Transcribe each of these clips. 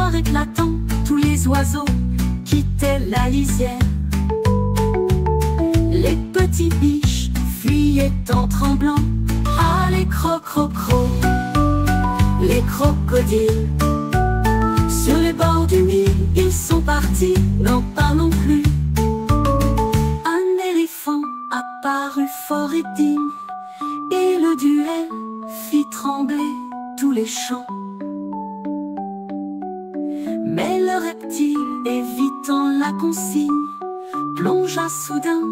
gloire éclatant, tous les oiseaux quittaient la lisière. Les petits biches fuyaient en tremblant. Ah, les crocs-crocs-crocs, les crocodiles. Sur les bords du Nil, ils sont partis, n'en parlons plus. Un éléphant apparut fort et digne, et le duel fit trembler tous les champs. Mais le reptile, évitant la consigne, plongea soudain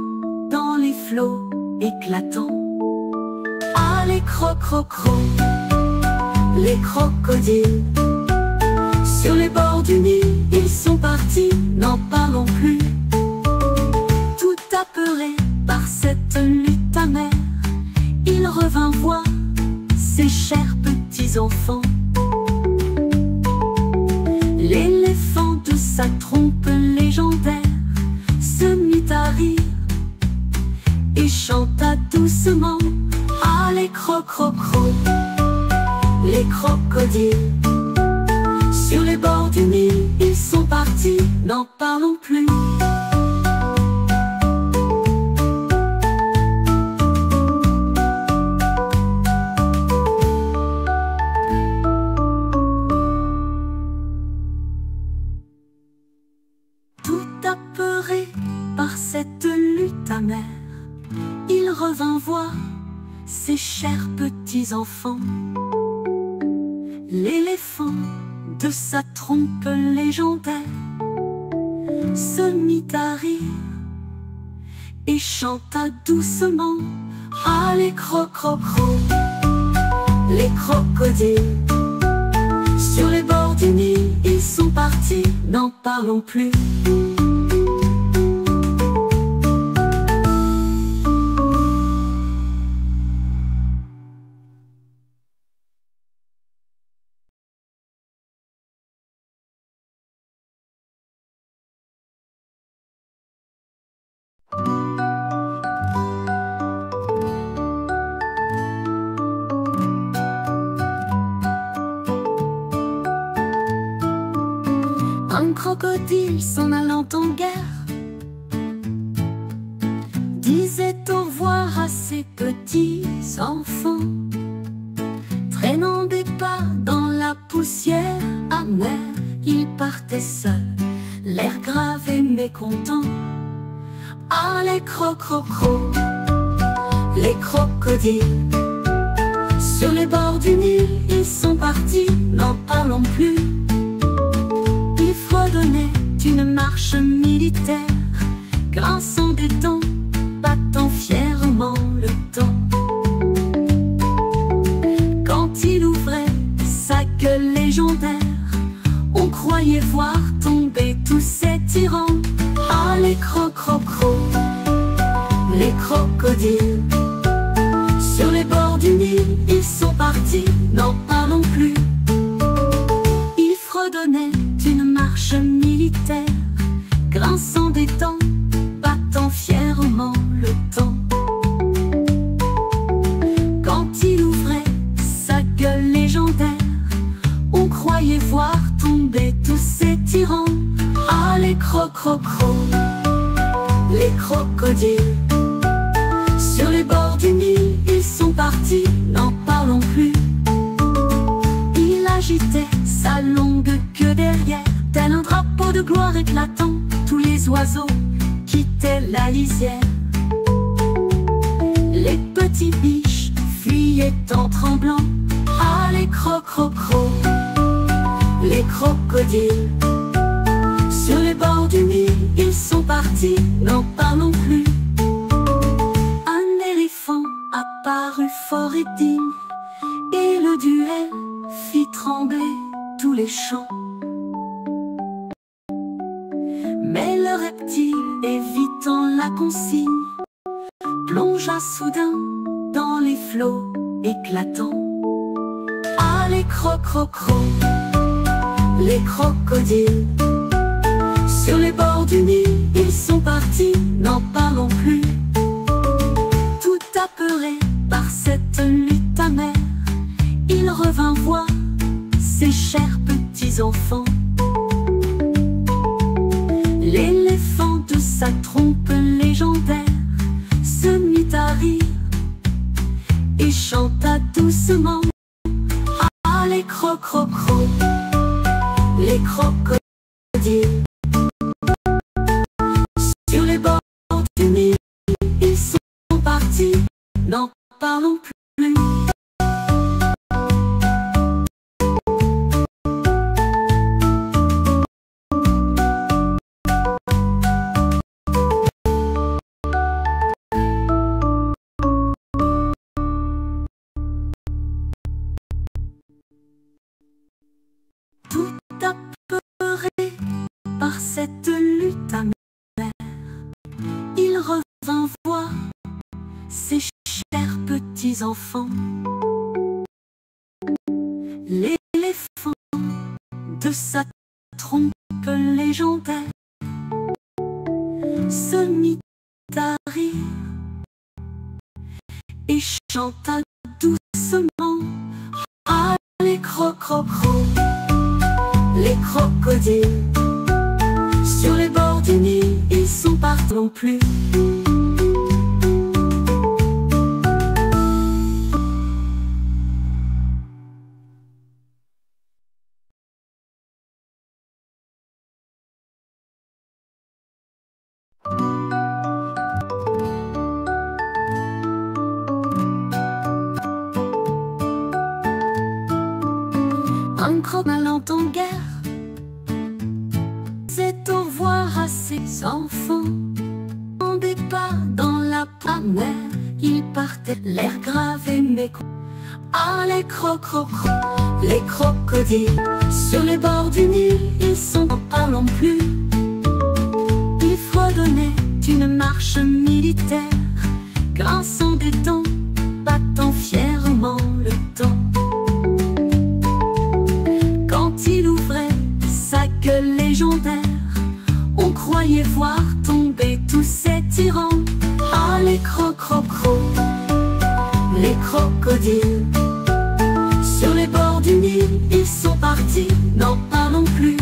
dans les flots éclatants. Ah, les crocs-crocs-crocs, les crocodiles. Sur les bords du Nil, ils sont partis, n'en parlons plus. Tout apeuré par cette lutte amère, il revint voir ses chers petits-enfants. L'éléphant de sa trompe légendaire se mit à rire et chanta doucement. Ah, les crocs-crocs-crocs, les crocodiles. Sur les bords du Nil, ils sont partis, n'en parlons plus. Tout apeuré par cette lutte amère, il revint voir ses chers petits-enfants. L'éléphant de sa trompe légendaire se mit à rire et chanta doucement. Ah, les crocs-crocs-crocs, les crocodiles. Sur les bords du Nil, ils sont partis, n'en parlons plus. Un crocodile s'en allant en guerre disait au revoir à ses petits enfants, traînant des pas dans la poussière amère. Il partait seul, l'air grave et mécontent. Ah, les crocs-crocs-crocs, les crocodiles. Sur les bords du Nil, ils sont partis, n'en parlons plus. Il fredonnait une marche militaire, grinçant des dents, battant fièrement le temps. Quand il ouvrait sa gueule légendaire, on croyait voir tomber tous ces tyrans. Ah, les crocs-crocs-crocs, les crocodiles. Sur les bords du Nil, ils sont partis, n'en parlons plus. Il fredonnait une marche militaire, grinçant des dents, battant fièrement le temps. Quand il ouvrait sa gueule légendaire, on croyait voir tomber tous ces tyrans. Ah, les crocs-crocs-crocs, les crocodiles. Sur les bords du Nil, ils sont partis, n'en parlons plus. Il agitait sa longue queue derrière, tel un drapeau de gloire éclatant. Tous les oiseaux quittaient la lisière. Les petits biches fuyaient en tremblant. Ah, les crocs-crocs-crocs, les crocodiles. Sur les bords du Nil, ils sont partis, n'en parlons plus. Un éléphant apparut fort et digne, et le duel fit trembler tous les champs. Mais le reptile, évitant la consigne, plongea soudain dans les flots éclatants. Ah, les crocs-crocs-crocs, les crocodiles. Sur les bords du Nil, ils sont partis, n'en parlons plus. Tout apeuré par cette lutte amère, il revint voir ses chers petits-enfants. L'éléphant de sa trompe légendaire se mit à rire et chanta doucement. Ah, les crocrocros, les crocodiles, sur les bords du Nil, ils sont partis, n'en parlons plus. Tout apeuré par cette lutte amère, il revint voir ses chers petits-enfants. L'éléphant de sa trompe légendaire se mit à rire et chanta doucement. Ah, les crocrocros, les crocodiles, sur les bords du Nil, ils sont partis non plus. Un croc n'allant en guerre, c'est au revoir à ses enfants. En départ dans la mer, il partait l'air grave et mécontent. Ah, les crocrocros, les crocodiles, sur les bords du Nil, ils sont n'en parlons plus. Ils fredonnaient une marche militaire, grinçant des dents, battant fièrement le temps. Il ouvrait sa gueule légendaire, on croyait voir tomber tous ces tyrans. Ah, les crocrocros, les crocodiles, sur les bords du Nil, ils sont partis, n'en parlons plus.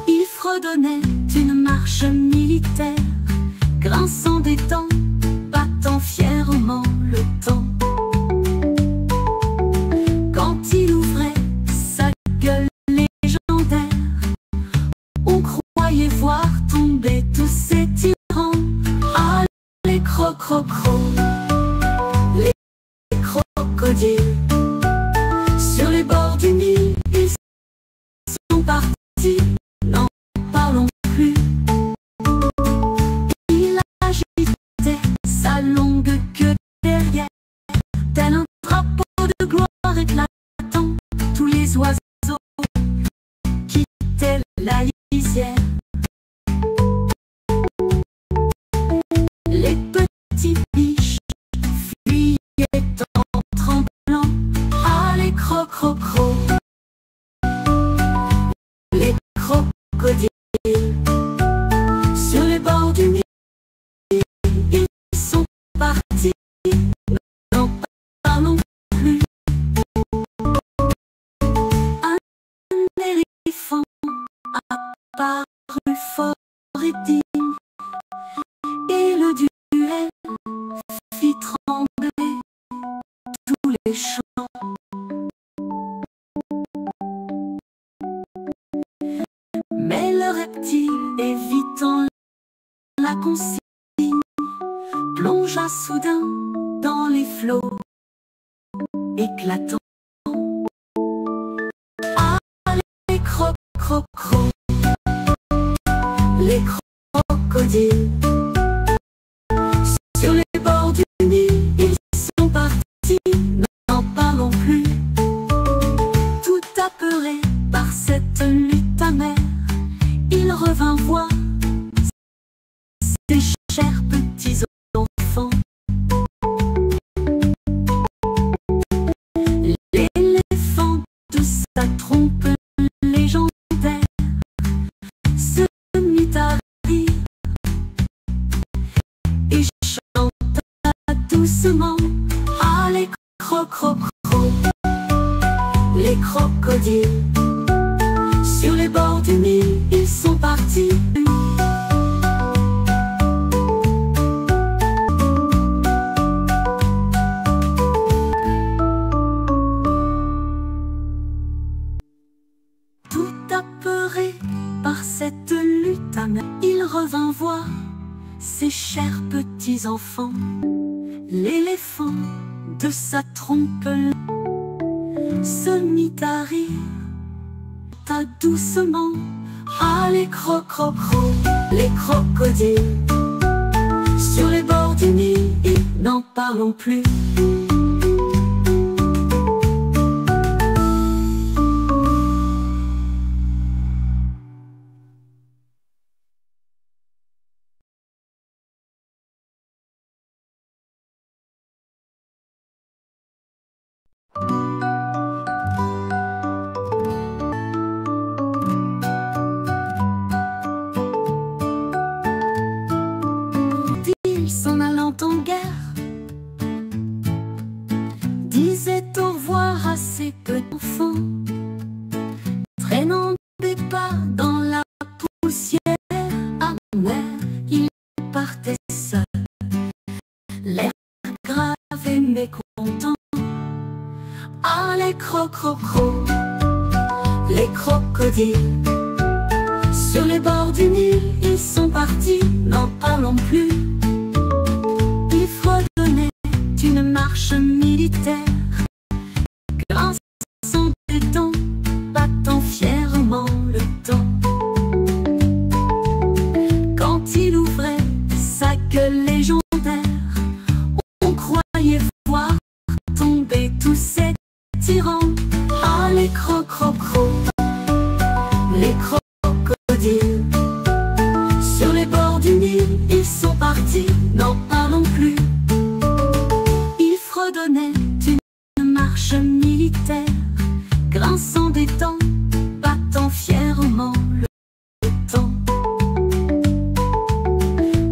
Ils fredonnaient une marche militaire, grinçant des dents, battant fièrement le temps. Quand il ouvrait voir tomber tous ces tyrans. Ah, les crocrocros, les crocodiles, sur les bords du Nil, ils sont partis, n'en parlons plus. Il agitait sa longue queue derrière, tel un drapeau de gloire éclatant. Tous les oiseaux quittaient la lisière. Les petits biches fuyaient en tremblant. Ah, les crocrocros, les crocodiles, sur les bords du Nil, ils sont partis, n'en parlons plus. Un éléphant apparut fort et digne, et le duel fit trembler tous les champs. Mais le reptile, évitant la consigne, plongea soudain dans les flots éclatants. Ah, les crocrocros, les crocodiles, sur les bords du Nil, ils sont partis, n'en parlons plus. Tout apeuré par cette lutte amère, il revint voir ses chers petits enfants. L'éléphant de sa trompe légendaire se mit à rire et chanta doucement. Ah, les crocrocros, les crocodiles, sur les bords du Nil, ils sont partis. Tout apeuré par cette lutte amère, il revint voir ses chers petits enfants. L'éléphant de sa trompe se mit à rire, doucement. Ah, les crococros, les crocodiles, sur les bords du Nil, n'en parlons plus. S'en allant en guerre, disait au revoir à ses petits enfants, traînant des pas dans la poussière amère. Il partait seul, l'air grave et mécontent. Ah, les crococros, les crocodiles, sur les bords du Nil, ils sont partis, n'en parlons plus. Une marche militaire, grinçant des dents, battant fièrement le temps. Quand il ouvrait sa gueule légendaire, on croyait voir tomber tous ces tyrans. Ah, les crococros, les crocodiles, sur les bords du Nil, ils sont partis, n'en parlons plus. Donnait une marche militaire, grinçant des dents, battant fièrement le temps.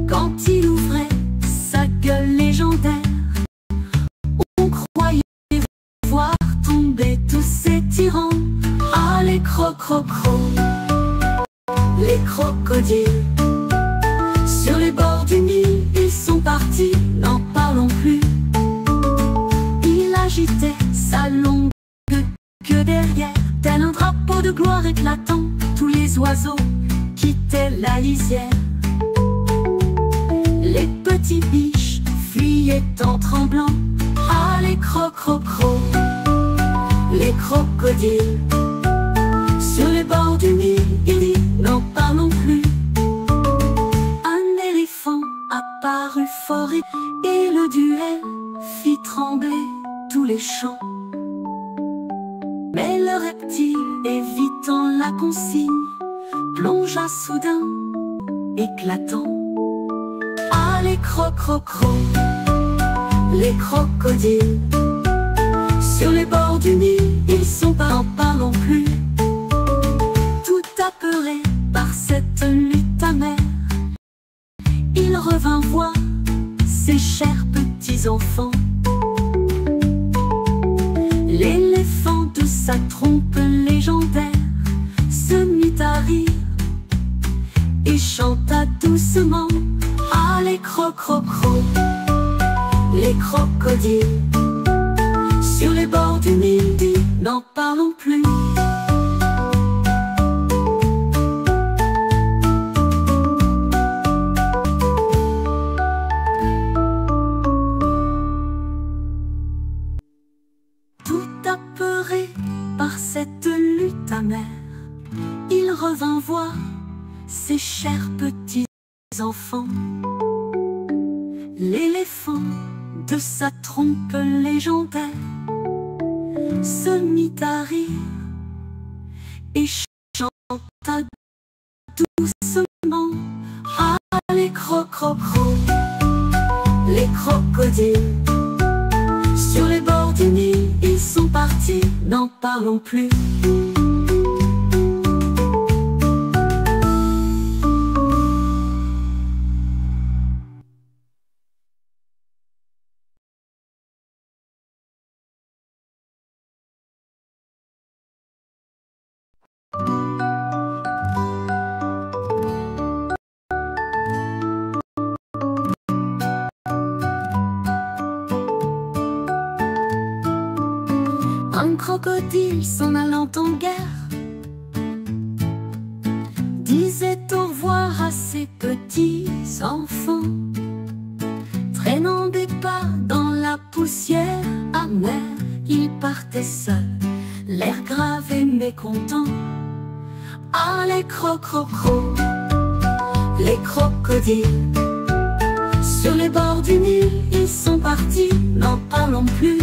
Quand il ouvrait sa gueule légendaire, on croyait voir tomber tous ces tyrans. Ah, les crococros, les crocodiles, sur les bords du Nil, ils sont partis, n'en parlons plus. Agitait sa longue queue derrière, tel un drapeau de gloire éclatant. Tous les oiseaux quittaient la lisière. Les petits biches fuyaient en tremblant. Ah, les crococros, les crocodiles, sur les bords du Nil, n'en parlons plus. Un éléphant apparut fort et le duel fit trembler tous les champs. Mais le reptile, évitant la consigne, plongea soudain, éclatant. Ah, les crococros, les crocodiles, sur les bords du Nil, ils sont pas, n'en parlons plus. Tout apeuré par cette lutte amère, il revint voir ses chers petits enfants. L'éléphant de sa trompe légendaire se mit à rire et chanta doucement. Ah, les crococros, les crocodiles, sur les bords du Nil, n'en parlons plus. Apeuré par cette lutte amère, il revint voir ses chers petits enfants. L'éléphant de sa trompe légendaire se mit à rire et chanta doucement. Ah, les crococros, les crocodiles, sur les bords du Nil, ils sont partis, n'en parlons plus. crocodile s'en allant en guerre disait au revoir à ses petits enfants, traînant des pas dans la poussière amère. Il partait seul, l'air grave et mécontent. Ah, les les crocodiles, sur les bords du Nil, ils sont partis, n'en parlons plus.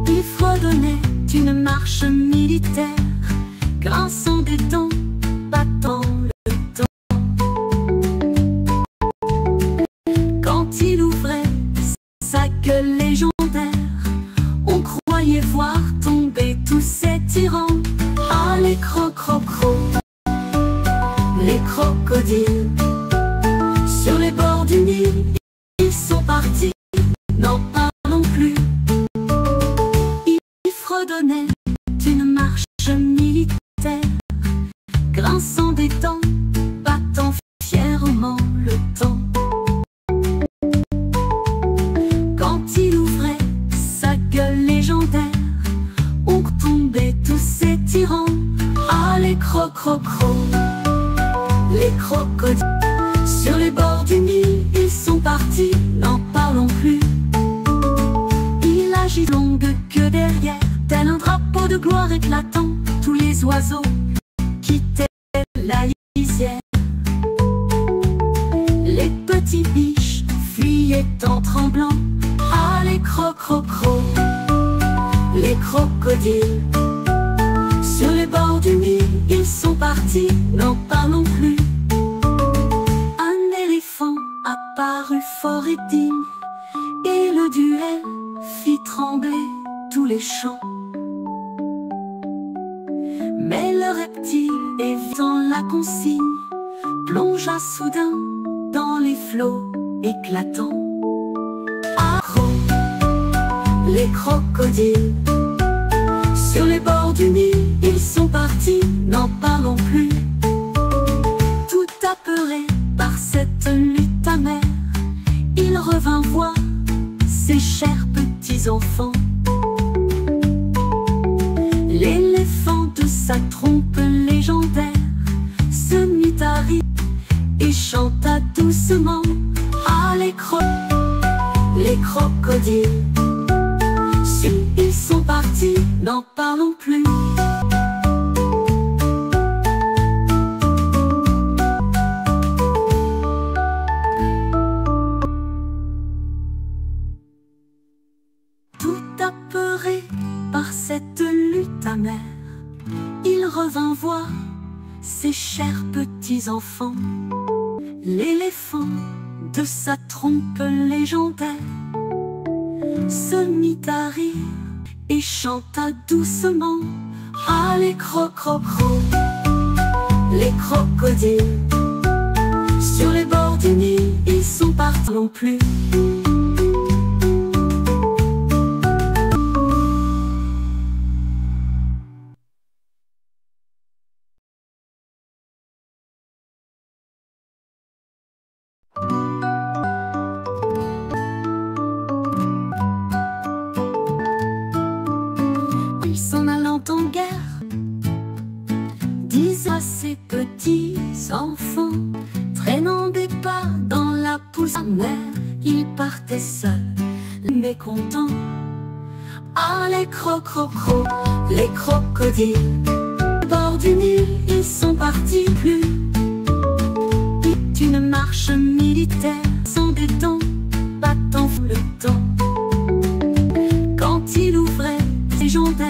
Ils fredonnaient une marche militaire, grinçant des dents, battant le temps. Quand il ouvrait sa gueule légendaire, on croyait voir tomber tous ces tyrans. Ah, les les crocodiles, sur les bords du Nil, ils sont partis, n'en parlons plus. Ils fredonnaient une marche militaire, grinçant des dents, battant fièrement le temps. Quand il ouvrait sa gueule légendaire, on tombait tous ces tyrans. Ah, les les crocodiles, sur les bords du Nil, ils sont partis, n'en parlons plus. Il agit longue queue derrière, tel un drapeau de gloire éclatant. Tous les oiseaux quittaient la lisière. Les petits biches fuyaient en tremblant. Ah, les les crocodiles, sur les bords du Nil, ils sont partis, n'en parlons plus. Un éléphant apparut fort et digne, et le duel fit trembler tous les champs. Mais le reptile, évitant la consigne, plongea soudain dans les flots éclatants. Ah, les crocodiles, sur les bords du Nil, ils sont partis, n'en parlons plus. Tout apeuré par cette lutte amère, il revint voir ses chers petits enfants. L'éléphant de sa trompe légendaire se mit à rire et chanta doucement. Ah, les crocodiles, ils sont partis, n'en parlons plus. Tout apeuré par cette lutte amère, il revint voir ses chers petits enfants. L'éléphant de sa trompe légendaire se mit à rire et chanta doucement. Ah, les les crocodiles, sur les bords du Nil, ils sont partis, non plus. S'en allant en guerre, disait à ses petits enfants, traînant des pas dans la poussière amère, il partait seul, mécontent. Ah, les les crocodiles, au bord du Nil, ils sont partis plus. Une marche militaire, sans des dents, battant le temps. Quand il ouvrait légendaire,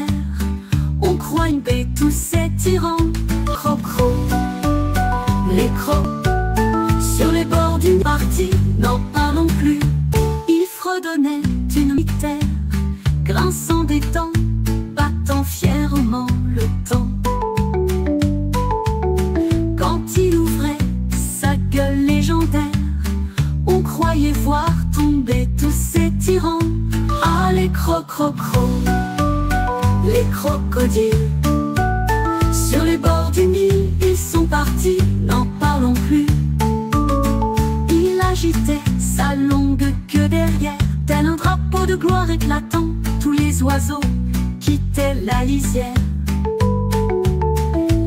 on croyait tous ces tyrans. Les sur les bords d'une partie, n'en parlons plus. Ils fredonnaient une militaire, grinçant des dents, battant fièrement le temps. Quand il ouvrait sa gueule légendaire, on croyait voir tomber tous ces tyrans. Ah, les les crocodiles, sur les bords du Nil, ils sont partis, n'en parlons plus. Il agitait sa longue queue derrière, tel un drapeau de gloire éclatant. Tous les oiseaux quittaient la lisière.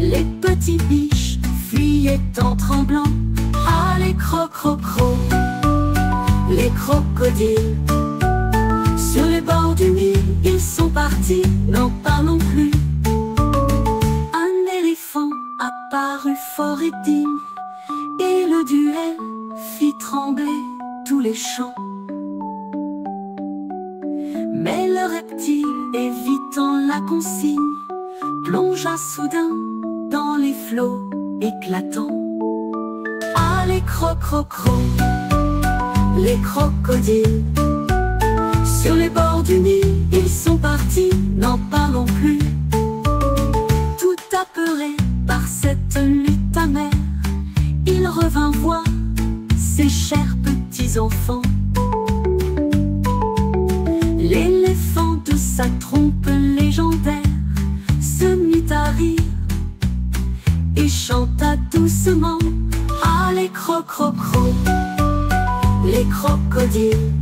Les petits biches fuyaient en tremblant. Ah, les crocs-crocs-crocs, les crocodiles. Sur les bords du Nil, ils sont partis, n'en parlons plus. Un éléphant apparut fort et digne, et le duel fit trembler tous les champs. Mais le reptile, évitant la consigne, plongea soudain dans les flots éclatants. Ah, les crocs-crocs-crocs, les crocodiles. Sur les bords du Nil, ils sont partis, n'en parlons plus. Tout apeuré par cette lutte amère, il revint voir ses chers petits-enfants. L'éléphant de sa trompe légendaire se mit à rire et chanta doucement. Ah, les crocs-crocs-crocs, les crocodiles.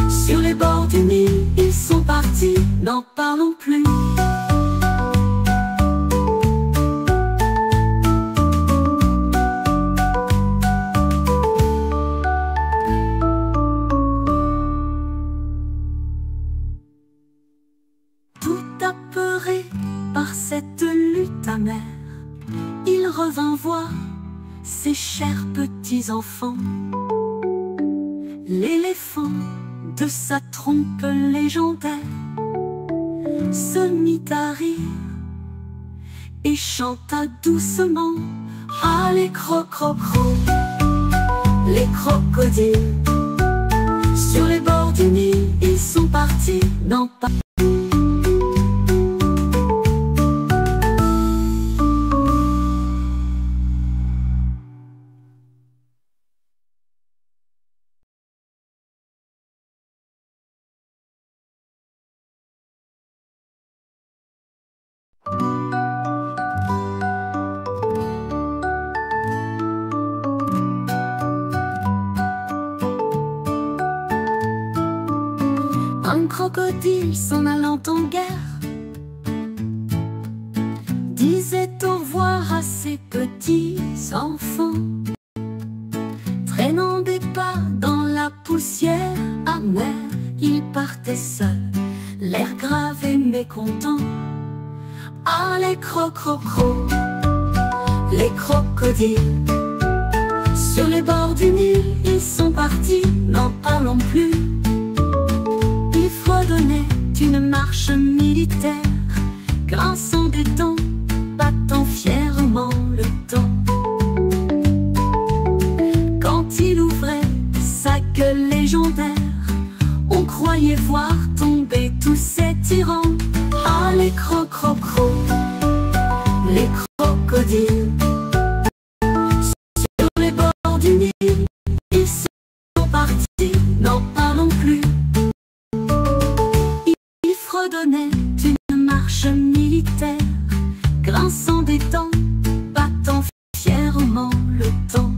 Sur les bords du Nil, ils sont partis, n'en parlons plus. Tout apeuré par cette lutte amère, il revint voir ses chers petits-enfants. L'éléphant de sa trompe légendaire se mit à rire et chanta doucement. Ah, les crocs-crocs-crocs, les crocodiles. Sur les bords du Nil, ils sont partis, n'en parlons plus. Un crocodile s'en allant en guerre disait au revoir à ses petits enfants, traînant des pas dans la poussière amère. Il partait seul, l'air grave et mécontent. Ah, les crocs-crocs-crocs, les crocodiles. Sur les bords du Nil, ils sont partis, n'en parlons plus. Il fredonnait une marche militaire, grinçant des dents, battant fièrement le temps. Quand il ouvrait sa gueule légendaire, on croyait voir tomber tous ces tyrans. Ah, les crocs-crocs-crocs, les crocodiles. Sur les bords du Nil, ils sont partis, n'en parlons plus. Il fredonnait une marche militaire, grinçant des dents, battant fièrement le temps.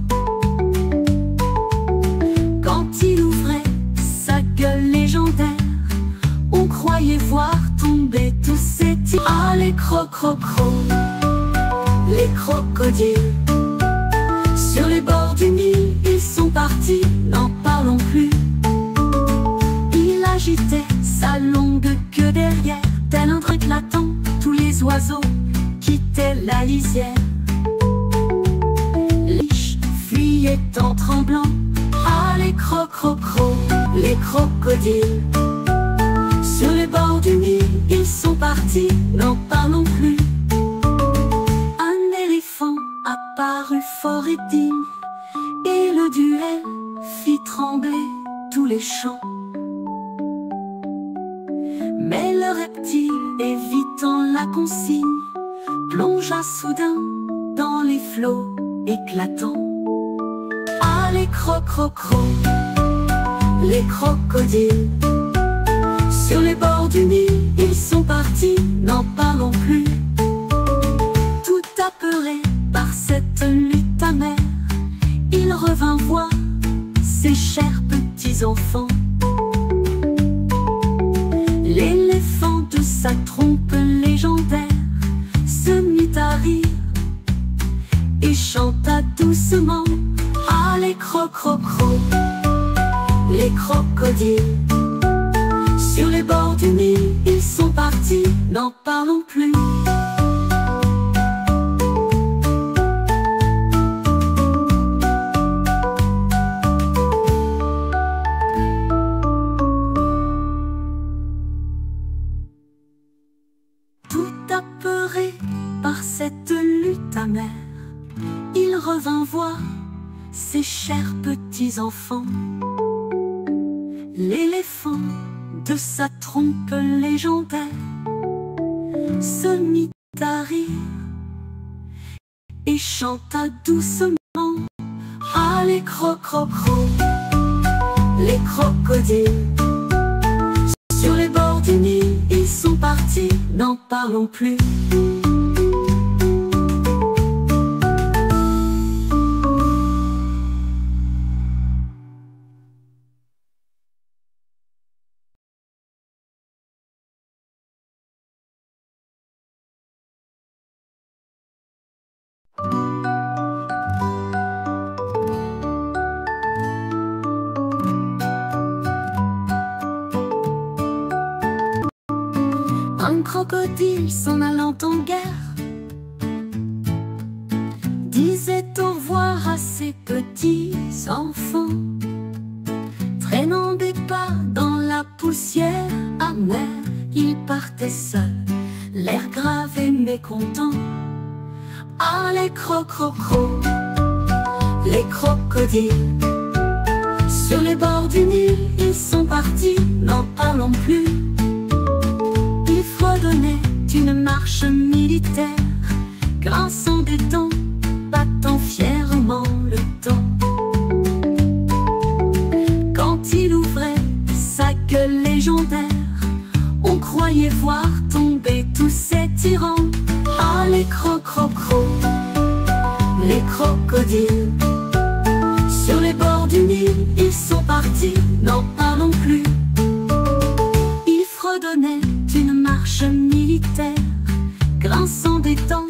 Quand il ouvrait sa gueule légendaire, on croyait voir tomber tous ces tyrans. Ah, les crocs-crocs-crocs, les crocodiles. Sur les bords du Nil, ils sont partis, n'en parlons plus. Il agitait sa longue queue derrière, tel un drap éclatant, tous les oiseaux quittaient la lisière. Les biches fuyaient en tremblant. Ah, les crocs-crocs-crocs, les crocodiles. Sur les bords du Nil, ils sont partis, n'en parlons plus. Un éléphant apparut fort et digne, et le duel fit trembler tous les champs. Mais le reptile, évitant la consigne, plongea soudain dans les flots éclatants. Ah, les crocs-crocs-crocs, les crocodiles. Sur les bords du Nil, ils sont partis, n'en parlons plus. Tout apeuré par cette lutte amère, il revint voir ses chers petits-enfants. L'éléphant de sa trompe légendaire se mit à rire et chanta doucement. Ah, les crocrocros, les crocodiles, sur les bords du Nil, ils sont partis, n'en parlons plus. Tout apeuré par cette lutte amère, il revint voir ses chers petits-enfants. L'éléphant de sa trompe légendaire se mit à rire et chanta doucement. Ah, les crocrocros, les crocodiles, sur les bords du Nil, ils sont partis, n'en parlons plus. Un crocodile s'en allant en guerre disait au revoir à ses petits enfants, traînant des pas dans la poussière amère. Il partait seul, l'air grave et mécontent. Ah, les crocrocros, les crocodiles, sur les bords du Nil, ils sont partis, n'en parlons plus. Il fredonnait une marche militaire, grinçant des dents, battant fièrement le temps. Quand il ouvrait sa gueule légendaire, on croyait voir tomber tous ces tyrans. Ah, les crocrocros, les crocodiles, sur les bords du Nil, ils sont partis, n'en parlons plus. Il fredonnait une marche militaire, grinçant des dents,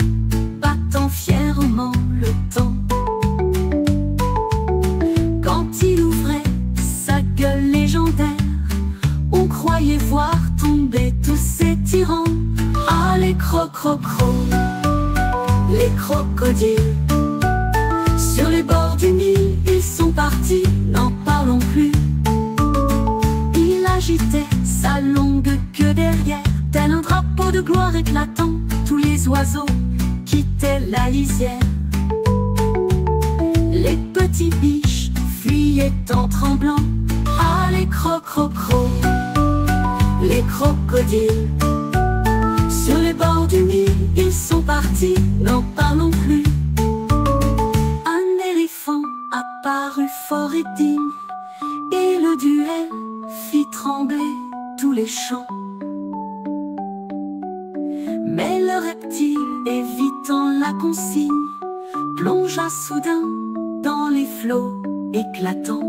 battant fièrement le temps. Quand il ouvrait sa gueule légendaire, on croyait voir tomber tous ces tyrans. Ah, les crocrocros, les crocodiles, sur les bords du Nil, ils sont partis, n'en parlons plus. Il agitait sa longue queue derrière, tel un drapeau de gloire éclatant. Tous les oiseaux quittaient la lisière. Les petits biches fuyaient en tremblant. Ah, les crocrocros, les crocodiles, sur les bords du Nil, ils sont partis, n'en parlons plus. Un éléphant apparut fort et digne, et le duel fit trembler tous les champs. Mais le reptile, évitant la consigne, plongea soudain dans les flots éclatants.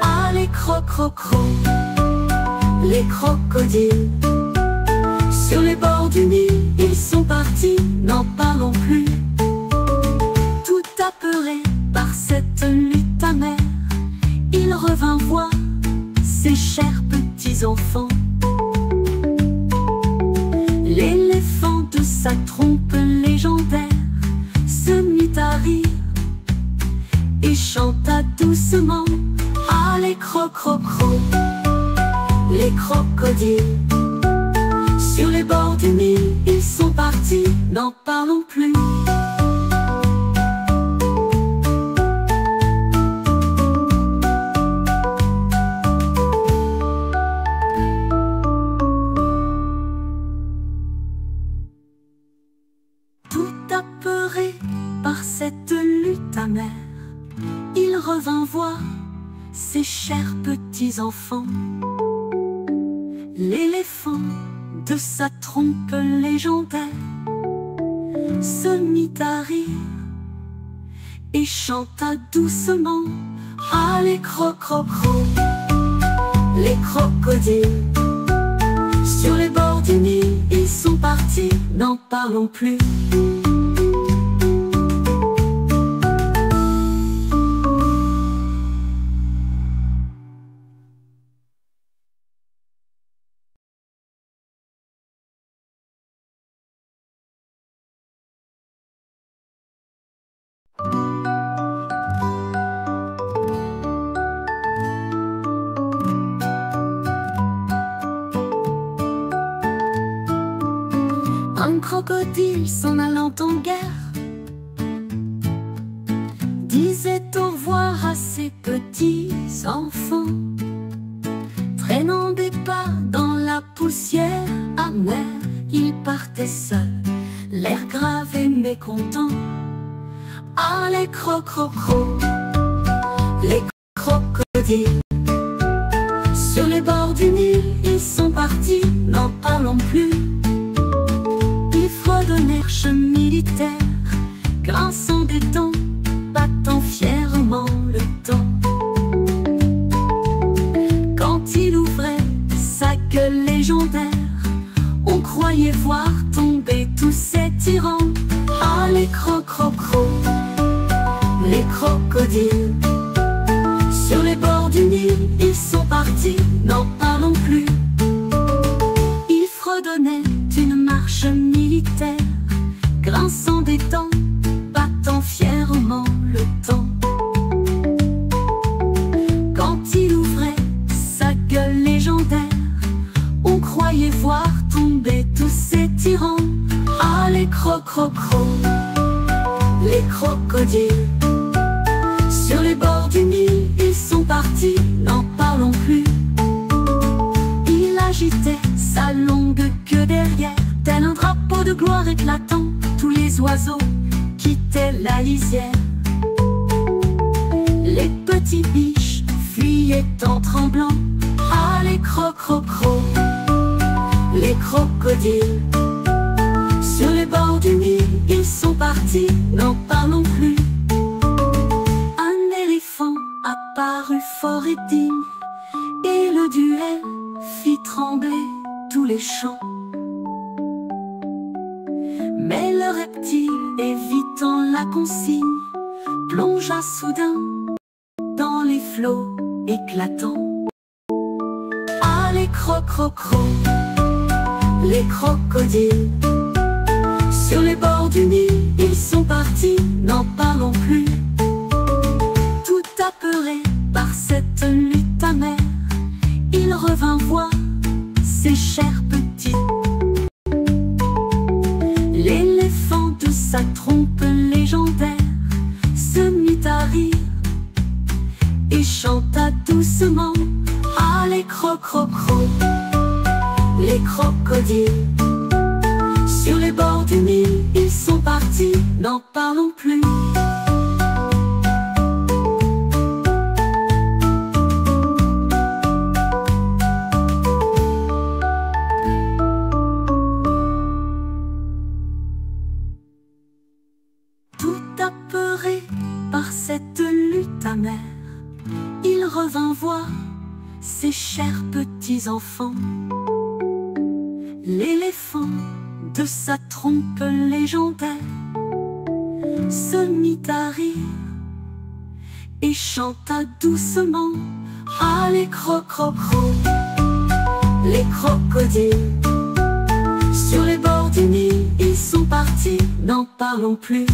Ah, les crocrocros, les crocodiles, sur les bords du Nil, ils sont partis, n'en parlons plus. Tout apeuré par cette lutte amère, il revint voir ses chers petits-enfants. L'éléphant de sa trompe légendaire se mit à rire et chanta doucement. Ah, les crocrocros, les crocodiles, sur les bords du Nil, ils sont partis, n'en parlons plus. Tout apeuré par cette lutte amère, il revint voir ses chers petits-enfants. L'éléphant de sa trompe légendaire se mit à rire et chanta doucement. Ah, les crocrocros, les crocodiles, sur les bords du du Nil, ils sont partis, n'en parlons plus. Un crocodile s'en allant en guerre disait au revoir à ses petits enfants, traînant des pas dans la poussière amère. Il partait seul, l'air grave et mécontent. Ah, les les crocodiles, sur les bords du Nil, ils sont partis, n'en parlons plus. Marche militaire, grinçant des dents, battant fièrement le temps. Quand il ouvrait sa gueule légendaire, on croyait voir tomber tous ces tyrans. Ah, les les crocodiles, sur les bords du Nil, ils sont partis, n'en parlons plus. Ils fredonnaient une marche militaire, grinçant des dents, battant fièrement le temps. Quand il ouvrait sa gueule légendaire, on croyait voir tomber tous ces tyrans. Ah, les les crocodiles, sur les bords du Nil, ils sont partis, n'en parlons plus. Il agitait sa longue queue derrière, tel un drapeau de gloire éclatant. Tous les oiseaux quittaient la lisière. Les petits biches fuyaient en tremblant. Ah, les les crocodiles, sur les bords du Nil, ils sont partis, n'en parlons plus. Un éléphant apparut fort et digne, et le duel fit trembler tous les champs. Mais le reptile, évitant la consigne, plongea soudain dans les flots éclatants. Ah, les les crocodiles, sur les bords du Nil, ils sont partis, n'en parlons plus. Tout apeuré par cette lutte amère, il revint voir ses chers petits. L'éléphant de sa trompe légendaire se mit à rire et chanta doucement. Ah, les les crocodiles, sur les bords du Nil, ils sont partis, n'en parlons plus. Apeuré par cette lutte amère, il revint voir ses chers petits-enfants. L'éléphant de sa trompe légendaire se mit à rire et chanta doucement. Ah, les les crocodiles, sur les bords du Nil, ils sont partis, n'en parlons plus.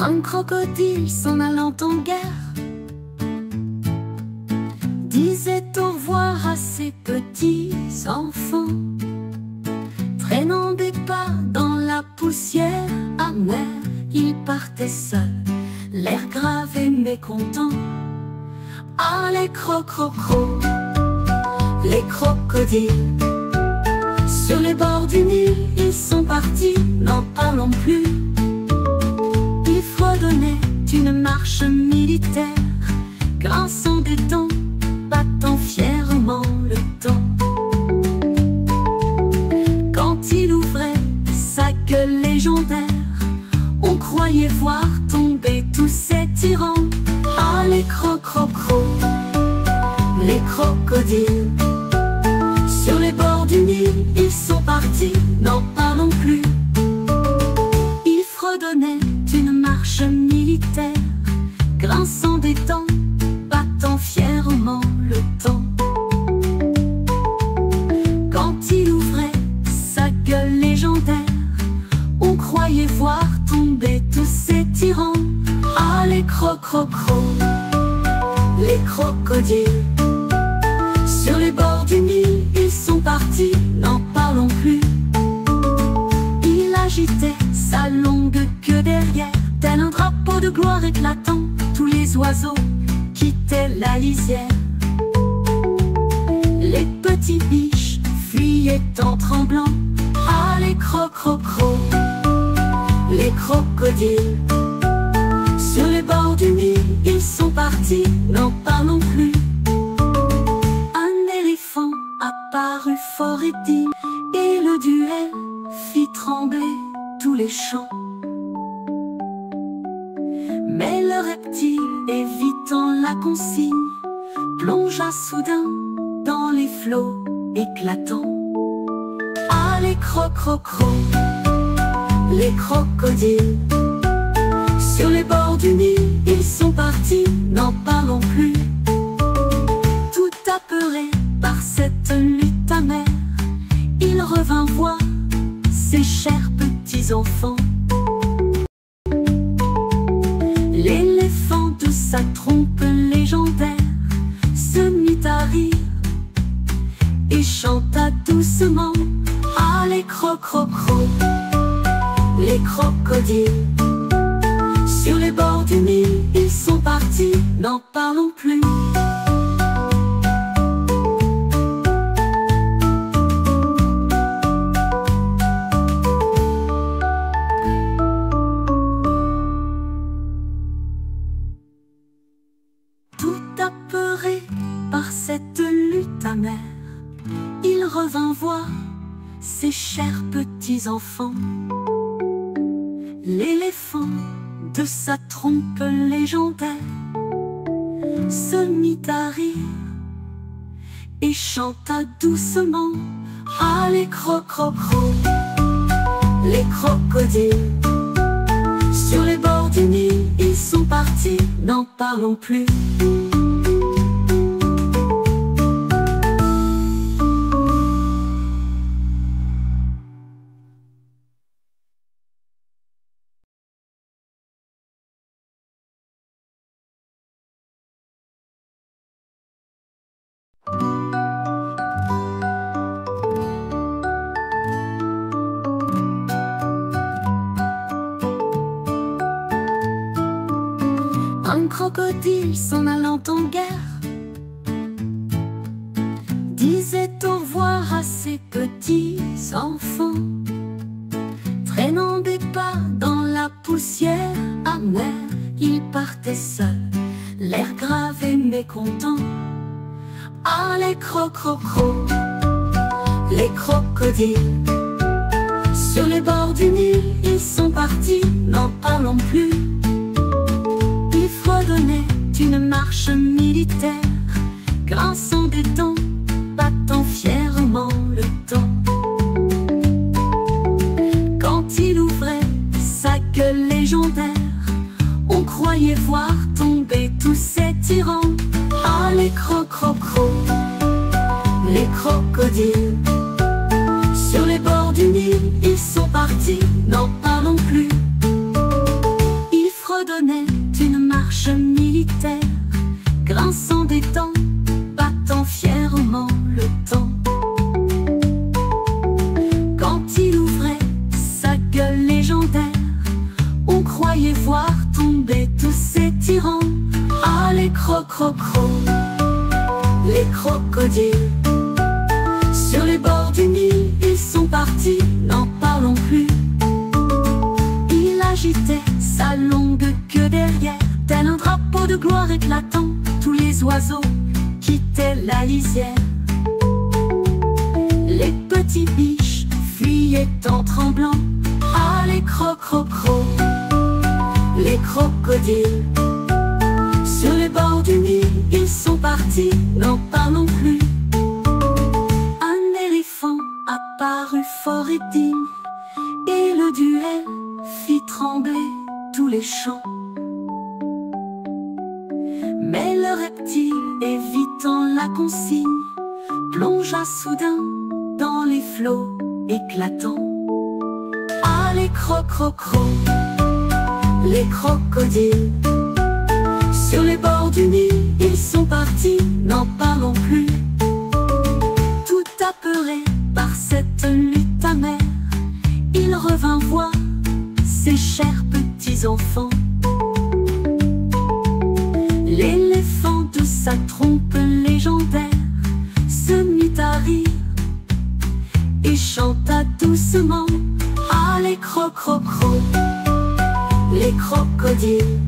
Un crocodile s'en allant en guerre disait au revoir à ses petits enfants, traînant des pas dans la poussière amère. Il partait seul, l'air grave et mécontent. Ah, les les crocodiles, Sur les bords du Nil, ils sont partis, n'en parlons plus. Ils fredonnaient une marche militaire, grinçant des dents, battant fièrement le temps. Quand il ouvrait sa gueule légendaire, on croyait voir tomber tous ces tyrans. Ah, les crocrocros, les crocodiles. Sur les bords du Nil, ils sont partis, n'en parlons plus. Ils fredonnaient une marche militaire, grinçant des dents, battant fièrement le temps. Quand il ouvrait sa gueule légendaire, on croyait voir tomber tous ces tyrans. Ah, les crocrocros, les crocodiles. Sur les bords du Nil, ils sont partis, n'en parlons plus. Il agitait sa longue queue derrière, tel un drapeau de gloire éclatant. Tous les oiseaux quittaient la lisière. Les petits biches fuyaient en tremblant. Ah, les crocrocros, les crocodiles. Sur les bords du Nil, ils sont partis, n'en parlons plus. Apparut fort et digne, et le duel fit trembler tous les champs. Mais le reptile, évitant la consigne, plongea soudain dans les flots éclatants. Ah, les crocrocros, les crocodiles. Sur les bords du Nil, ils sont partis, n'en parlons plus. Tout apeuré par cette lutte amère, il revint voir ses chers petits-enfants. L'éléphant de sa trompe légendaire se mit à rire et chanta doucement. Ah, les crocrocros, les crocodiles. Sur les bords du Nil, ils sont partis, n'en parlons plus. Apeuré par cette lutte amère, il revint voir ses chers petits-enfants. L'éléphant de sa trompe légendaire se mit à rire et chanta doucement. Ah, les crocrocros, les crocodiles. Sur les bords du Nil, ils sont partis, n'en parlons plus. Un crocodile s'en allant en guerre disait au revoir à ses petits enfants, traînant des pas dans la poussière amère. Il partait seul, l'air grave et mécontent. Ah, les crocrocros, les crocodiles. Sur les bords du Nil, ils sont partis, n'en parlons plus. Ils fredonnaient une marche militaire, grinçant des dents, battant fièrement le temps. Quand il ouvrait sa gueule légendaire, on croyait voir tomber tous ces tyrans. Ah, les crocrocros, les crocodiles. Sur les bords du Nil, ils sont partis, n'en parlons plus. Ils fredonnaient une marche militaire, grinçant des dents, battant fièrement le temps. Quand il ouvrait sa gueule légendaire, on croyait voir tomber tous ces tyrans. Ah, les crocrocros, les crocodiles. Sur les bords du Nil, ils lisière. Les petits biches fuyaient en tremblant. Ah, les crocs-crocs-crocs, les crocodiles. Sur les bords du Nil, ils sont partis, n'en parlons plus. Un éléphant apparut fort et digne, et le duel fit trembler tous les champs. Mais le reptile, évitant la consigne, plongea soudain dans les flots éclatants. Ah, les crocs-crocs-crocs, les crocodiles. Sur les bords du Nil, ils sont partis, n'en parlons plus. Tout apeuré par cette lutte amère, il revint voir ses chers petits-enfants. L'éléphant de sa trompe légendaire se mit à rire et chanta doucement. Ah, les crocs-crocs-crocs, les crocodiles.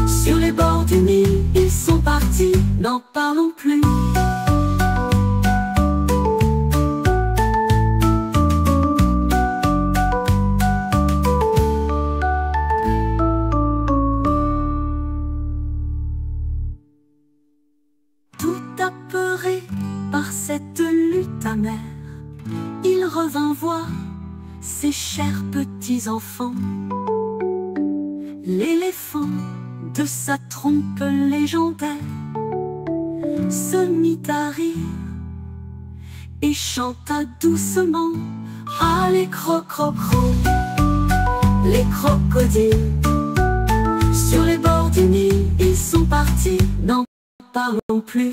Sur les bords du Nil, ils sont partis, n'en parlons plus. Tout apeuré par cette lutte amère, il revint voir ses chers petits-enfants. L'éléphant de sa trompe légendaire se mit à rire et chanta doucement. Ah, les crocs-crocs-crocs, les crocodiles. Sur les bords du Nil, ils sont partis, n'en parlons plus.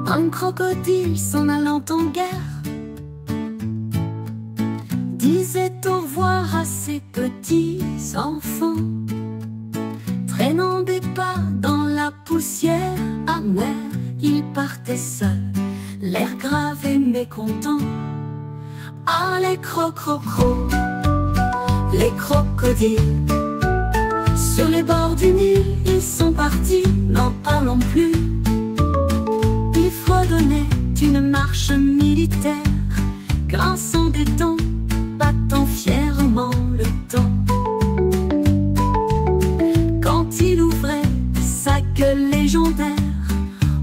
Un crocodile s'en allant en guerre disait au revoir à ses petits enfants, traînant des pas dans la poussière amère. Il partait seul, l'air grave et mécontent. Ah, les crocs-crocs-crocs, les crocodiles. Sur les bords du Nil, ils sont partis, n'en parlons plus. Il fredonnait une marche militaire, grinçant des dents, battant fièrement le temps. Quand il ouvrait sa gueule légendaire,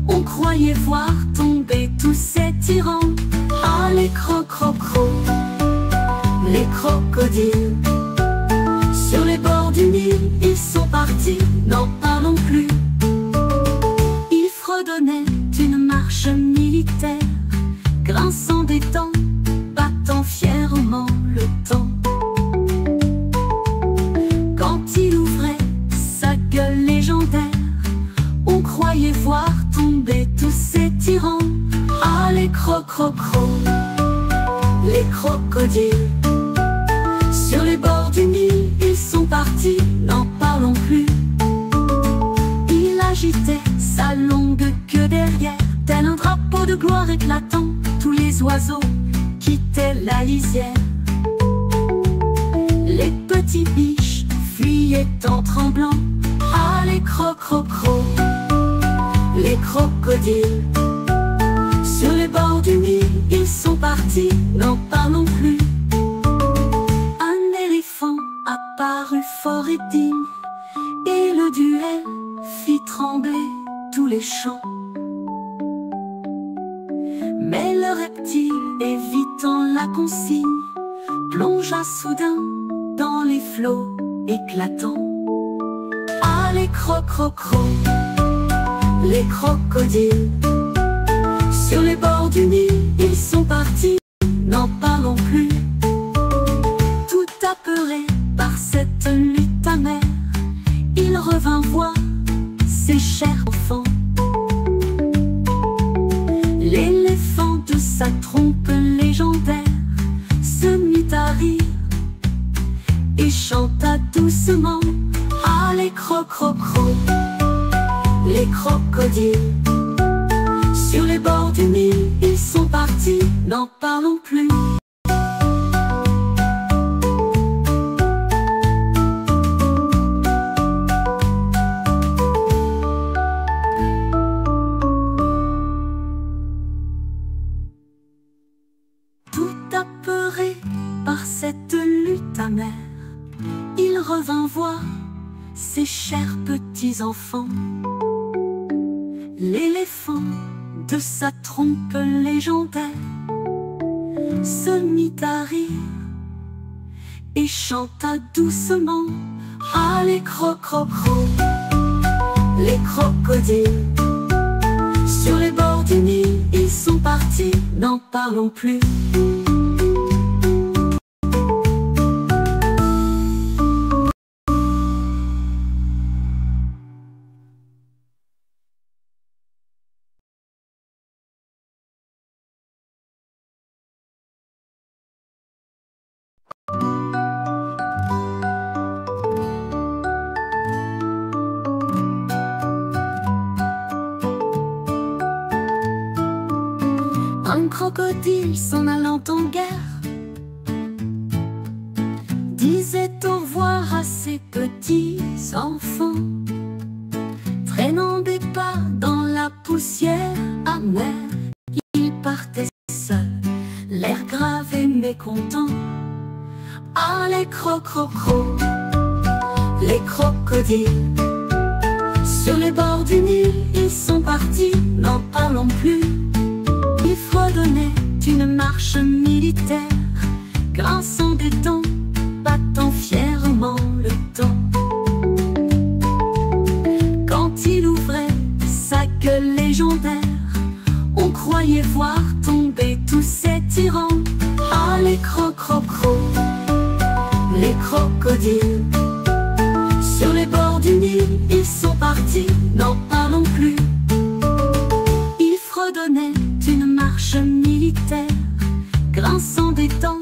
on croyait voir tomber tous ces tyrans. Ah, les crocs-crocs-crocs, les crocodiles. Sur les bords du Nil, ils sont partis, n'en parlons plus. Il fredonnait une marche militaire, grinçant des dents, battant fièrement le temps. Quand il ouvrait sa gueule légendaire, on croyait voir tomber tous ces tyrans. Ah, les crocs-crocs-crocs, les crocodiles. Sur les bords du Nil, ils sont partis, n'en parlons plus. Il agitait sa longue queue derrière, tel un drapeau de gloire éclatant. Tous les oiseaux quittaient la lisière. Les petits biches fuyaient en tremblant. Ah, les crocs-crocs-crocs, les crocodiles. Sur les bords du Nil, ils sont partis, n'en parlons plus. Un éléphant apparut fort et digne, et le duel fit trembler tous les champs. Mais le reptile, évitant la consigne, plongea soudain dans les flots éclatants. Ah, les crocs-crocs-crocs, les crocodiles. Sur les bords du Nil, ils sont partis, n'en parlons plus. Tout apeuré par cette lutte amère, il revint voir ses chers enfants. L'éléphant de sa trompe chanta doucement. Ah, les crocs-crocs-crocs, les crocodiles. Sur les bords du Nil, ils sont partis, n'en parlons plus. Tout apeuré par cette lutte amère, il revint voir ses chers petits-enfants. L'éléphant, de sa trompe légendaire, se mit à rire et chanta doucement. Ah, les crocs-crocs-crocs, les crocodiles. Sur les bords du Nil, ils sont partis, n'en parlons plus. Un crocodile s'en allant en guerre disait au revoir à ses petits enfants, traînant des pas dans la poussière amère. Il partait seul, l'air grave et mécontent. Ah, les crocs-crocs-crocs, les crocodiles. Sur les bords du Nil, ils sont partis, n'en parlons plus. Il fredonnait une marche militaire, grinçant des dents, battant fièrement le temps. Quand il ouvrait sa gueule légendaire, on croyait voir tomber tous ces tyrans. Ah, les crocs-crocs-crocs, les crocodiles. Sur les bords du Nil, ils sont partis, n'en parlons plus. Il fredonnait une marche militaire, grinçant des dents,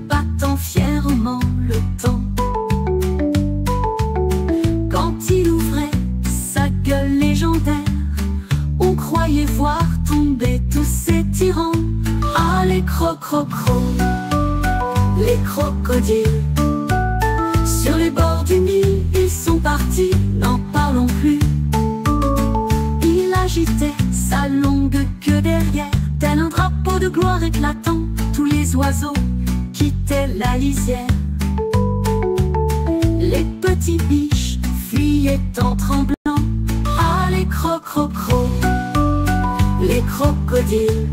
battant fièrement le temps. Quand il ouvrait sa gueule légendaire, on croyait voir tomber tous ces tyrans. Ah, les crocs-crocs-crocs, les crocodiles. Sur les bords du Nil, ils sont partis, n'en parlons plus. Il agitait sa longue queue derrière, tel un drapeau de gloire éclatant. Tous les oiseaux quittaient la lisière. Les petits biches fuyaient en tremblant. Ah, les crocs-crocs-crocs, les crocodiles.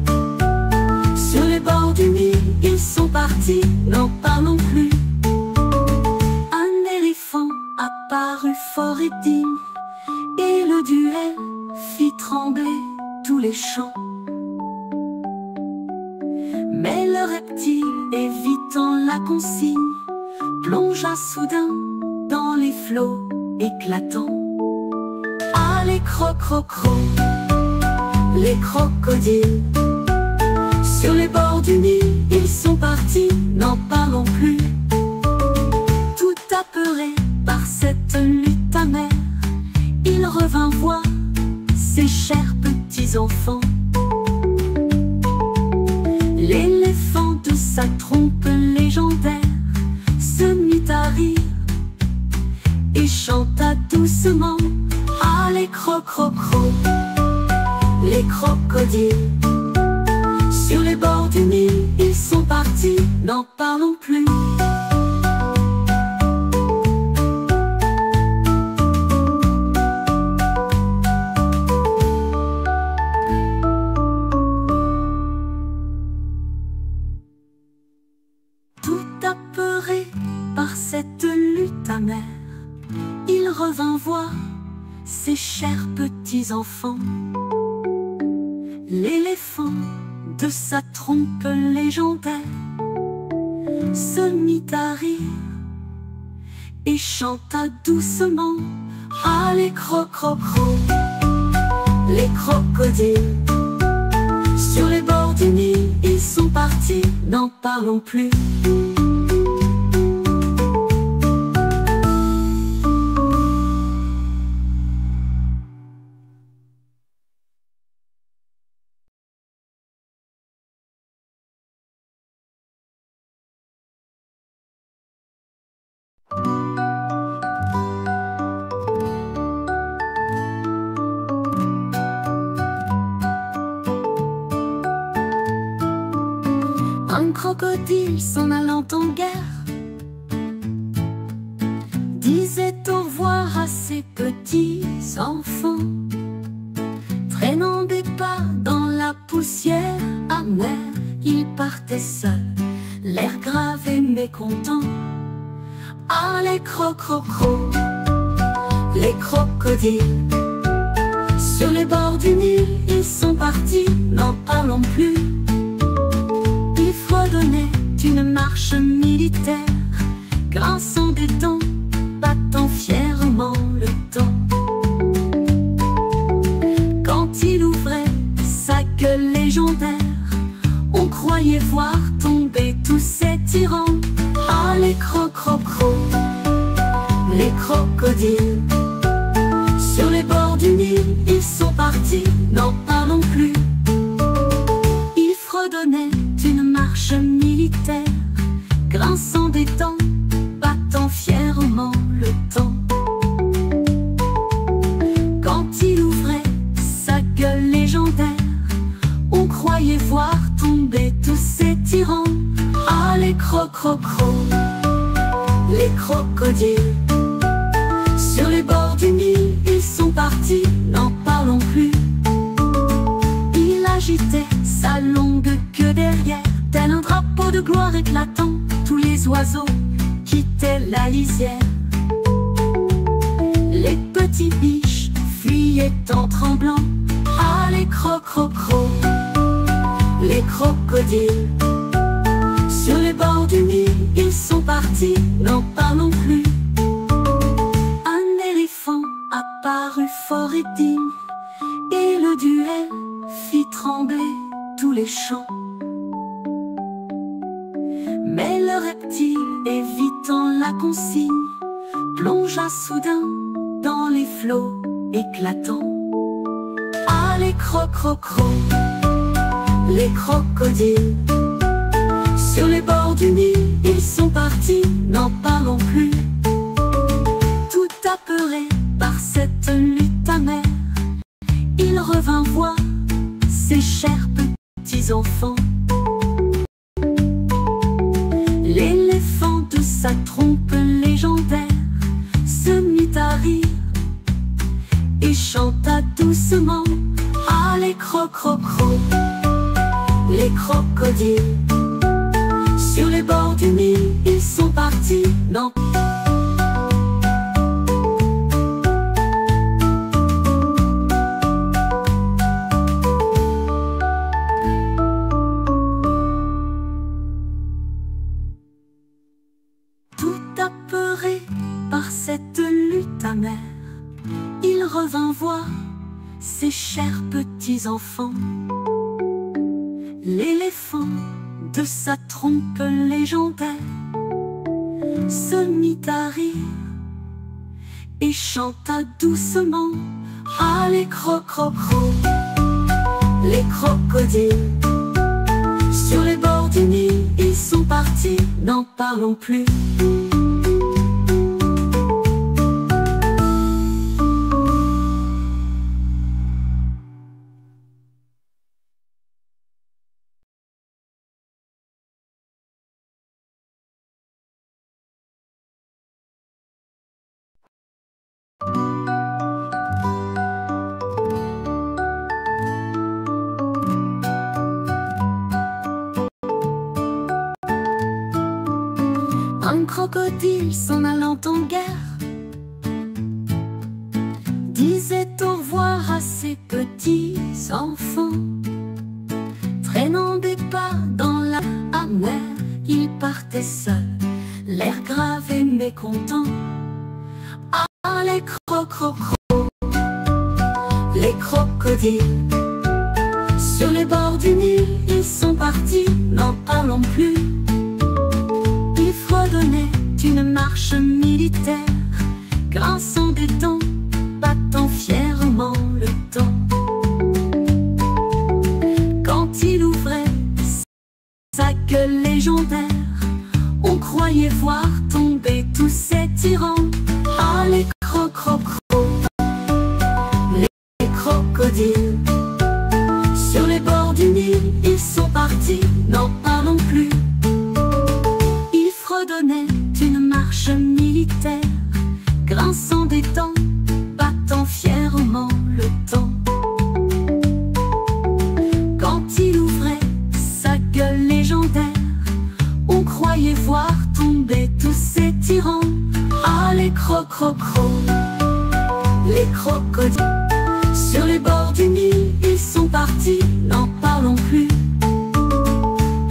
Sur les bords du Nil, ils sont partis, n'en parlons plus. Un éléphant apparut fort et digne, et le duel fit trembler tous les champs. Mais le reptile, évitant la consigne, plongea soudain dans les flots éclatants. Ah, les crocs-crocs-crocs, les crocodiles. Sur les bords du Nil, ils sont partis, n'en parlons plus. Tout apeuré par cette lutte amère, il revint voir ses chers petits-enfants. L'éléphant de sa trompe légendaire se mit à rire et chanta doucement. Ah, les crocs-crocs-crocs, les crocodiles. Sur les bords du Nil, ils sont partis, n'en parlons plus. Tout apeuré par cette lutte amère, il revint voir ses chers petits-enfants. L'éléphant de sa trompe légendaire se mit à rire et chanta doucement. Ah, les crocs-crocs-crocs, les crocodiles. Sur les bords du Nil, ils sont partis, n'en parlons plus. crocodile s'en allant en guerre disait au revoir à ses petits enfants, traînant des pas dans la poussière amère. Il partait seul, l'air grave et mécontent. Ah, les les crocodiles, sur les bords du Nil, ils sont partis, n'en parlons plus. Ils fredonnaient une marche militaire, grinçant des dents, battant fièrement le temps. Quand il ouvrait sa gueule légendaire, on croyait voir tomber tous ces tyrans. Ah, les les crocodiles, sur les bords du Nil, ils sont partis, n'en parlons plus. Ils fredonnaient une marche militaire, grinçant des dents, battant fièrement le temps. Quand il ouvrait sa gueule légendaire, on croyait voir tomber tous ces tyrans. Ah, les les crocodiles, sur les bords du Nil, ils sont partis, n'en parlons plus. Il agitait sa longue queue derrière, tel un drapeau de gloire éclatant. Tous les oiseaux quittaient la lisière. Les petits biches fuyaient en tremblant. Ah, les les crocodiles, sur les bords du Nil, ils sont partis, n'en parlons plus. Un éléphant apparut fort et digne, et le duel fit trembler tous les champs. Mais le reptile, évitant la consigne, plongea soudain dans les flots éclatants. Ah, les les crocodiles, sur les bords du Nil, ils sont partis, n'en parlons plus. Tout apeuré par cette lutte amère, il revint voir ses chers petits enfants. L'éléphant de sa trompe légendaire se mit à rire et chanta doucement. Ah, les les crocodiles, sur les bords du Nil, ils sont partis, non. Tout apeuré par cette lutte amère, il revint voir ses chers petits enfants. L'éléphant de sa trompe légendaire se mit à rire et chanta doucement. Ah, les les crocodiles, sur les bords du Nil, ils sont partis, n'en parlons plus. Un crocodile s'en allant en guerre disait au revoir à ses petits enfants, traînant des pas dans la amère. Il partait seul, l'air grave et mécontent. Ah, les les crocodiles, sur les bords du Nil, ils sont partis, n'en parlons plus. Ils fredonnaient une marche militaire, grinçant des dents, battant fièrement le temps. Quand il ouvrait sa gueule légendaire, on croyait voir tomber tous ces tyrans. Ah, les les crocodiles, sur les bords du Nil, ils sont partis, n'en parlons plus. militaire, grinçant des dents, battant fièrement le temps. Quand il ouvrait sa gueule légendaire, on croyait voir tomber tous ces tyrans. Ah, les crocrocros, les crocodiles. Sur les bords du Nil, ils sont partis, n'en parlons plus.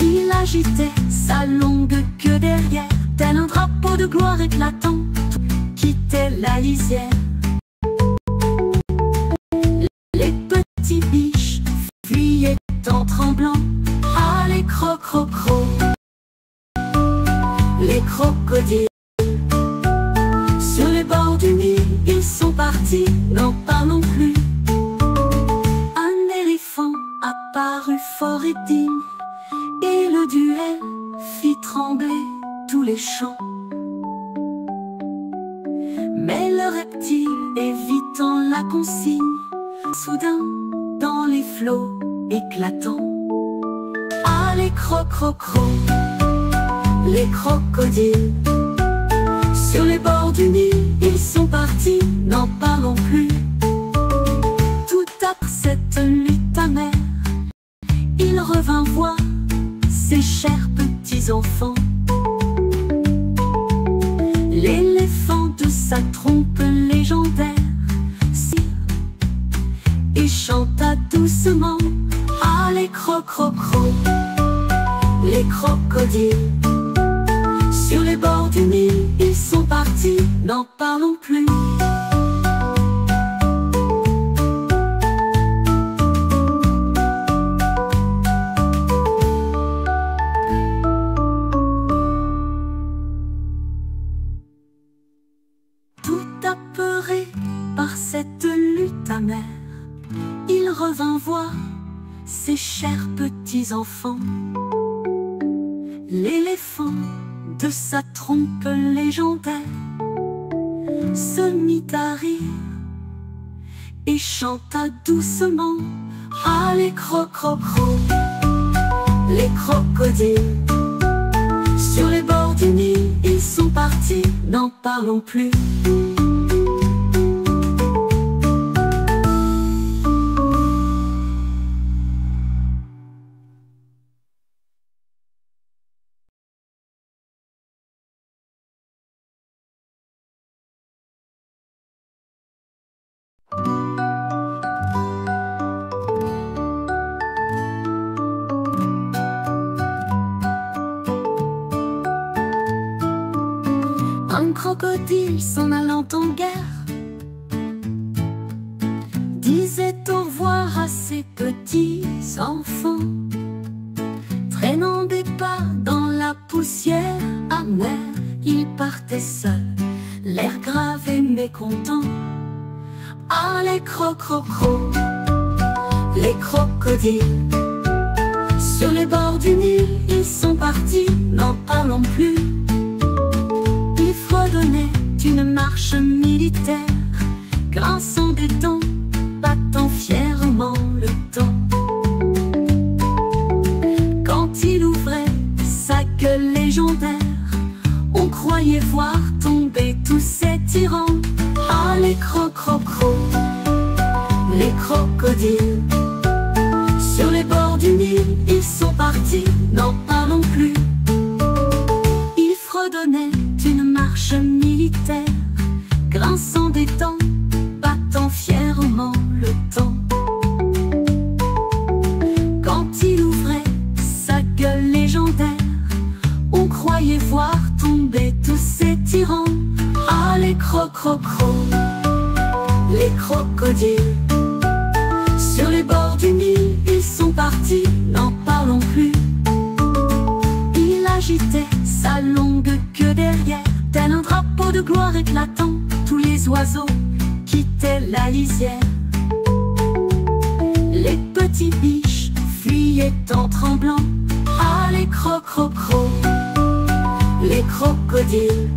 Il agitait sa longue queue derrière, tel un drapeau de gloire éclatant, quittait la lisière. Les petits biches fuyaient en tremblant. Ah, les crocrocros, les crocodiles. Sur les bords du Nil, ils sont partis, n'en parlons plus. Un éléphant apparut fort et digne, et le duel fit trembler tous les champs. Mais le reptile, évitant la consigne, soudain, dans les flots éclatants. Ah, les crocrocros, les crocodiles. Sur les bords du Nil, ils sont partis, n'en parlons plus. Tout après cette lutte amère, il revint voir ses chers petits-enfants. L'éléphant de sa trompe légendaire et chanta doucement. Ah, les crocrocros, les crocodiles. Sur les bords du Nil, ils sont partis, n'en parlons plus. Tout apeuré par cette lutte amère, il revint voir ses chers petits-enfants. L'éléphant de sa trompe légendaire se mit à rire et chanta doucement. Ah, les crocrocros, les crocodiles. Sur les bords du Nil, ils sont partis, n'en parlons plus. Un crocodile s'en allant en guerre disait au revoir à ses petits enfants, traînant des pas dans la poussière amère. Il partait seul, l'air grave et mécontent. Ah, les crocrocros, les crocodiles. Sur les bords du Nil, ils sont partis, n'en parlons plus. Il fredonnait une marche militaire, grinçant des dents, battant fièrement le temps. Quand il ouvrait sa gueule légendaire, on croyait voir tomber tous ces tyrans. Ah, les crocrocros, les crocodiles. Sur les bords du Nil, ils sont partis, n'en parlons plus. Il fredonnait une marche militaire, grinçant des dents, battant fièrement le temps. Quand il ouvrait sa gueule légendaire, on croyait voir tomber tous ces tyrans. Ah, les crocrocros, les crocodiles. Sur les bords du Nil, ils sont partis, n'en parlons plus. Il agitait sa longue queue derrière, tel un drapeau de gloire éclatant. Tous les oiseaux quittaient la lisière. Les petits biches fuyaient en tremblant. Ah, les crocrocros, les crocodiles.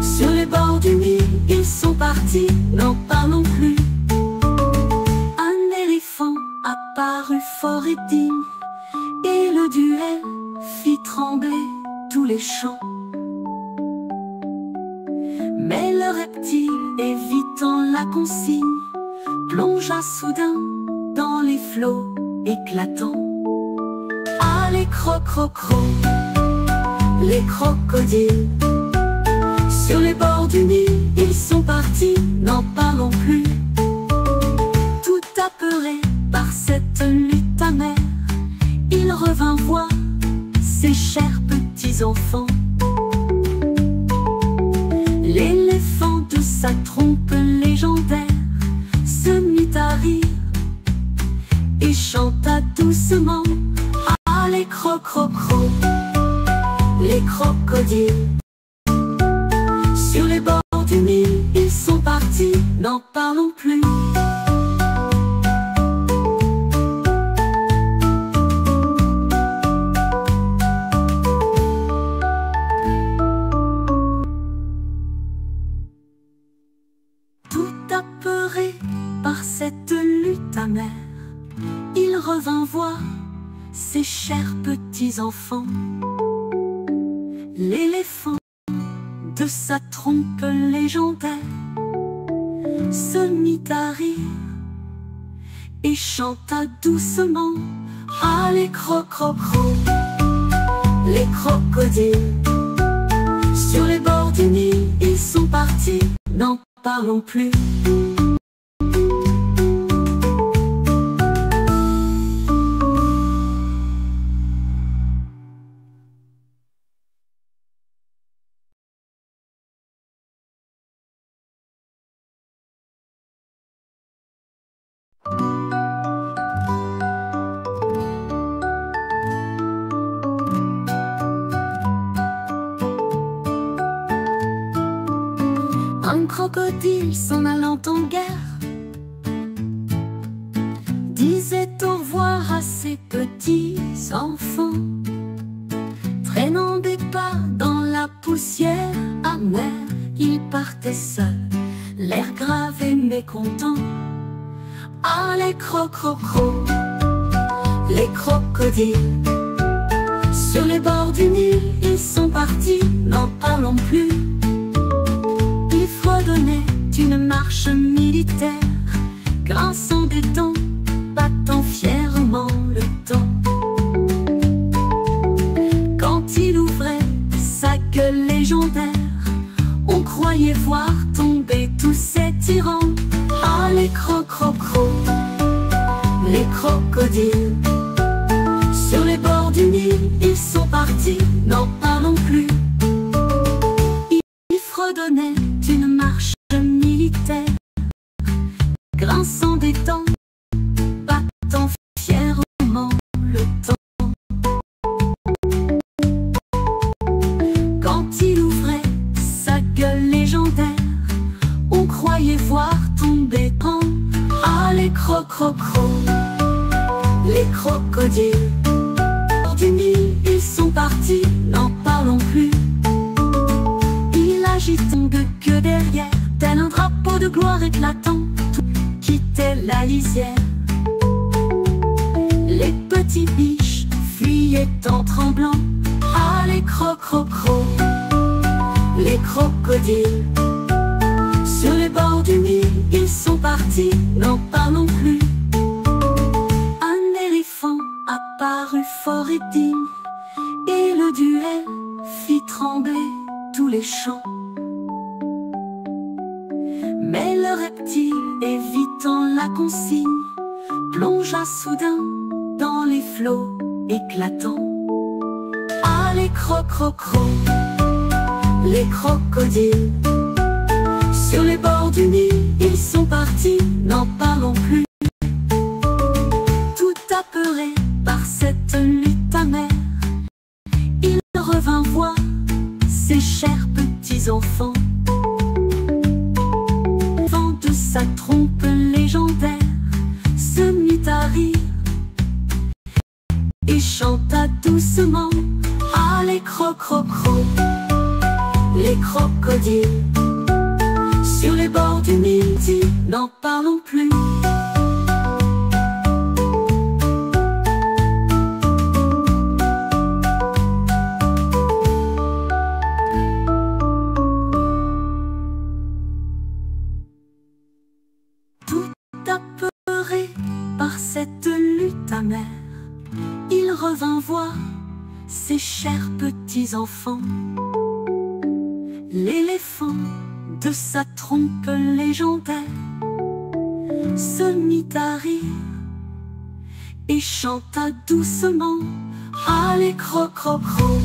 Sur les bords du Nil, ils sont partis, n'en parlons plus. Un éléphant apparut fort et digne, et le duel fit trembler tous les champs. Mais le reptile, évitant la consigne, plongea soudain dans les flots éclatants. Ah, les les crocodiles, sur les bords du Nil, ils sont partis, n'en parlons plus. Tout apeuré par cette lutte amère, il revint voir ses chers petits-enfants. L'éléphant de sa trompe légendaire se mit à rire et chanta doucement. Ah, les les crocodiles, sur les bords du Nil, ils sont partis, n'en parlons plus. Tout apeuré par cette lutte amère, il revint voir ses chers petits-enfants. L'éléphant de sa trompe légendaire se mit à rire et chanta doucement. Ah, les les crocodiles, sur les bords du Nil, ils sont partis, n'en parlons plus. Un crocodile s'en allant en guerre disait au revoir à ses petits enfants, traînant des pas dans la poussière amère. Il partait seul, l'air grave et mécontent. Ah, les les crocodiles, sur les bords du Nil, ils sont partis, n'en parlons plus. Il fredonnait une marche militaire, grinçant des dents, battant fièrement le temps. Quand il ouvrait sa gueule légendaire, on croyait voir tomber tous ces tyrans. Ah, les les crocodiles, sur les bords du Nil, ils sont partis, n'en parlons plus. Il fredonnait une marche militaire, grinçant des dents, battant fièrement le temps. Quand il ouvrait sa gueule légendaire, on croyait voir tomber tant. Ah, les les crocodiles, du Nil, ils sont partis, n'en parlons plus. Il agitait de queue derrière, tel un drapeau de gloire éclatant, tout quittait la lisière. Les petits biches fuyaient en tremblant. Ah, les les crocodiles, sur les bords du Nil, ils sont partis, n'en parlons plus. Un éléphant apparut fort et digne, et le duel fit trembler tous les champs. Mais le reptile, évitant la consigne, plongea soudain dans les flots éclatants. Ah, les les crocodiles, sur les bords du Nil, ils sont partis, n'en parlons plus. Tout apeuré par cette lutte amère, il revint voir ses chers petits-enfants. Vent de sa trompe légendaire se mit à rire et chanta doucement. Ah, les les crocodiles, sur les bords du Nil, n'en parlons plus. revint voir ses chers petits enfants. L'éléphant, de sa trompe légendaire, se mit à rire et chanta doucement: ah, les crocrocros,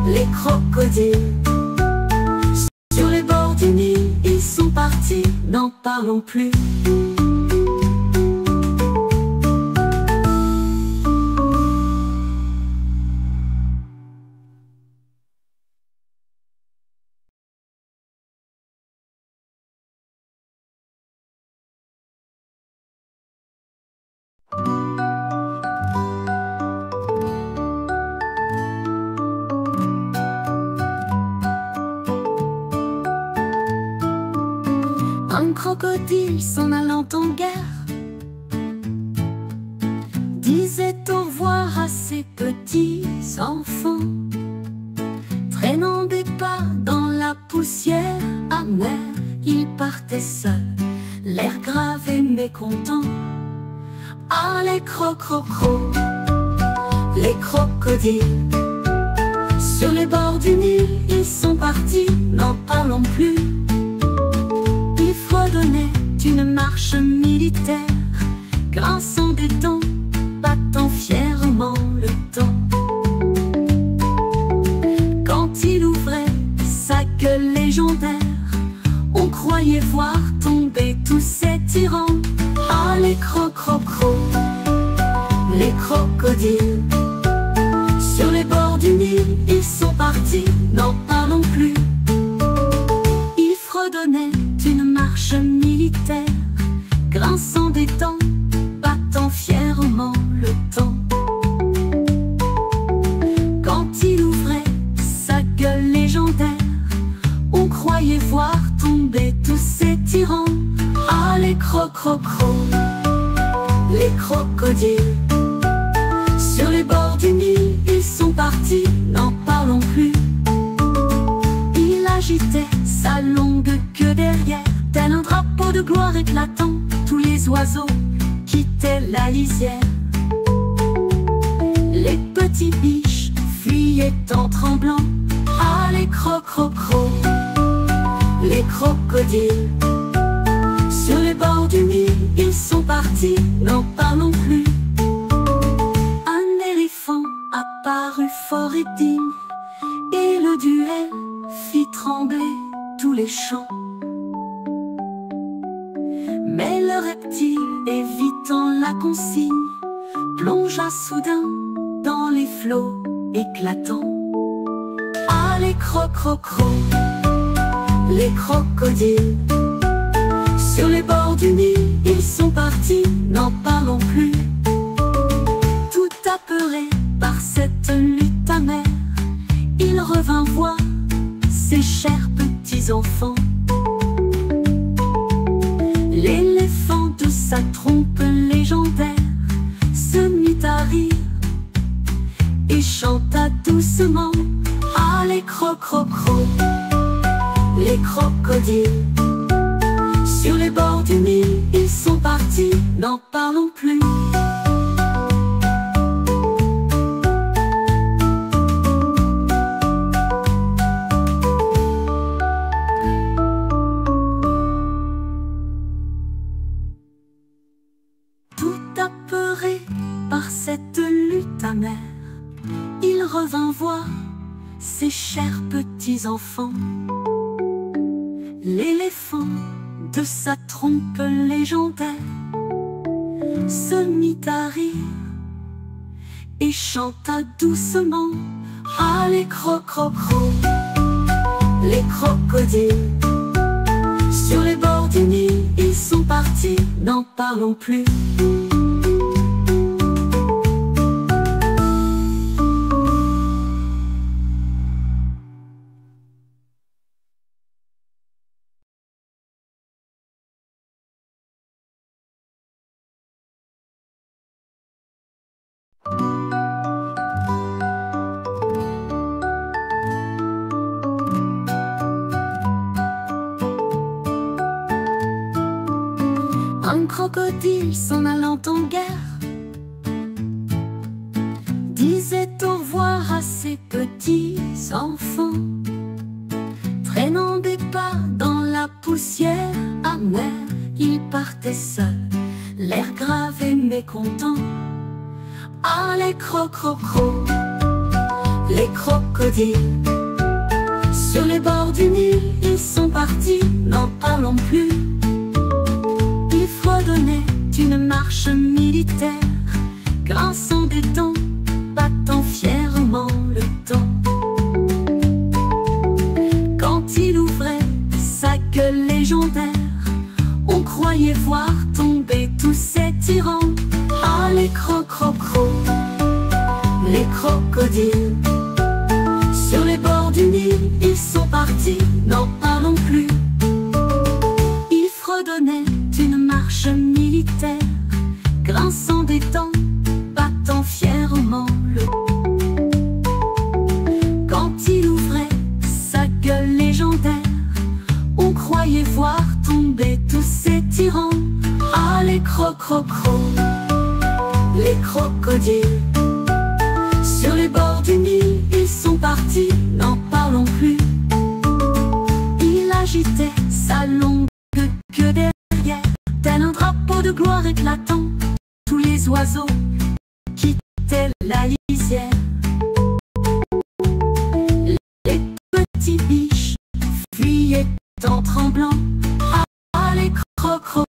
les crocodiles, sur les bords du Nil, ils sont partis, n'en parlons plus. Un crocodile s'en allant en guerre disait au revoir à ses petits enfants, traînant des pas dans la poussière amère. Il partait seul, l'air grave et mécontent. Ah, les crocrocros, les crocodiles, sur les bords du Nil, ils sont partis, n'en parlons plus. Il fredonnait une marche militaire, grinçant des dents, battant fièrement le temps. Quand il ouvrait sa gueule légendaire, on croyait voir tomber tous ces tyrans. Ah, les crocrocros, les crocodiles, sur les bords du Nil, ils sont partis, n'en parlons plus. Il fredonnait une marche militaire, grinçant des dents, battant fièrement le temps. Quand il ouvrait sa gueule légendaire, on croyait voir tomber tous ces tyrans. Ah, les crocrocros, les crocodiles, sur les bords du Nil, ils sont partis, n'en parlons plus. Il agitait sa longue queue derrière, tel un drapeau de gloire éclatant. Tous les oiseaux quittaient la lisière. Les petits biches fuyaient en tremblant. Ah, les crocrocros, les crocodiles, sur les bords du Nil, ils sont partis, n'en parlons plus. Un éléphant apparut fort et digne, et le duel fit trembler tous les champs. Mais le reptile, évitant la consigne, plongea soudain dans les flots éclatants. Ah, les crocrocros, les crocodiles, sur les bords du Nil, ils sont partis, n'en parlons plus. Tout apeuré par cette lutte amère, il revint voir ses chers petits enfants. L'éléphant de sa trompe légendaire se mit à rire et chanta doucement: ah, les crocrocros, les crocodiles, sur les bords du Nil, ils sont partis, n'en parlons plus. Tout apeuré par cette lutte amère, il revint voir ses chers petits enfants. L'éléphant de sa trompe légendaire se mit à rire et chanta doucement: ah, les crocrocros, les crocodiles, sur les bords du Nil, ils sont partis, n'en parlons plus. Un crocodile s'en allant en guerre mécontents. Ah, les crocrocros, les crocodiles. Sur les bords du Nil, ils sont partis, n'en parlons plus. Ils fredonnaient une marche militaire, grinçant des dents, battant fièrement le temps. Quand il ouvrait sa gueule légendaire, on croyait voir tomber tous ces tyrans. Ah, les crocrocros, les crocodiles. Sur les bords du Nil, ils sont partis, n'en parlons plus. Ils fredonnaient une marche militaire, grinçant des dents, battant fièrement le temps. Quand il ouvrait sa gueule légendaire, on croyait voir tomber tous ces tyrans. Ah, les crocrocros, les crocodiles. Sur les bords du Nil, ils sont partis, n'en parlons plus. Il agitait sa longue queue derrière, tel un drapeau de gloire éclatant. Tous les oiseaux quittaient la lisière. Les petits biches fuyaient en tremblant. Ah, les crocrocros,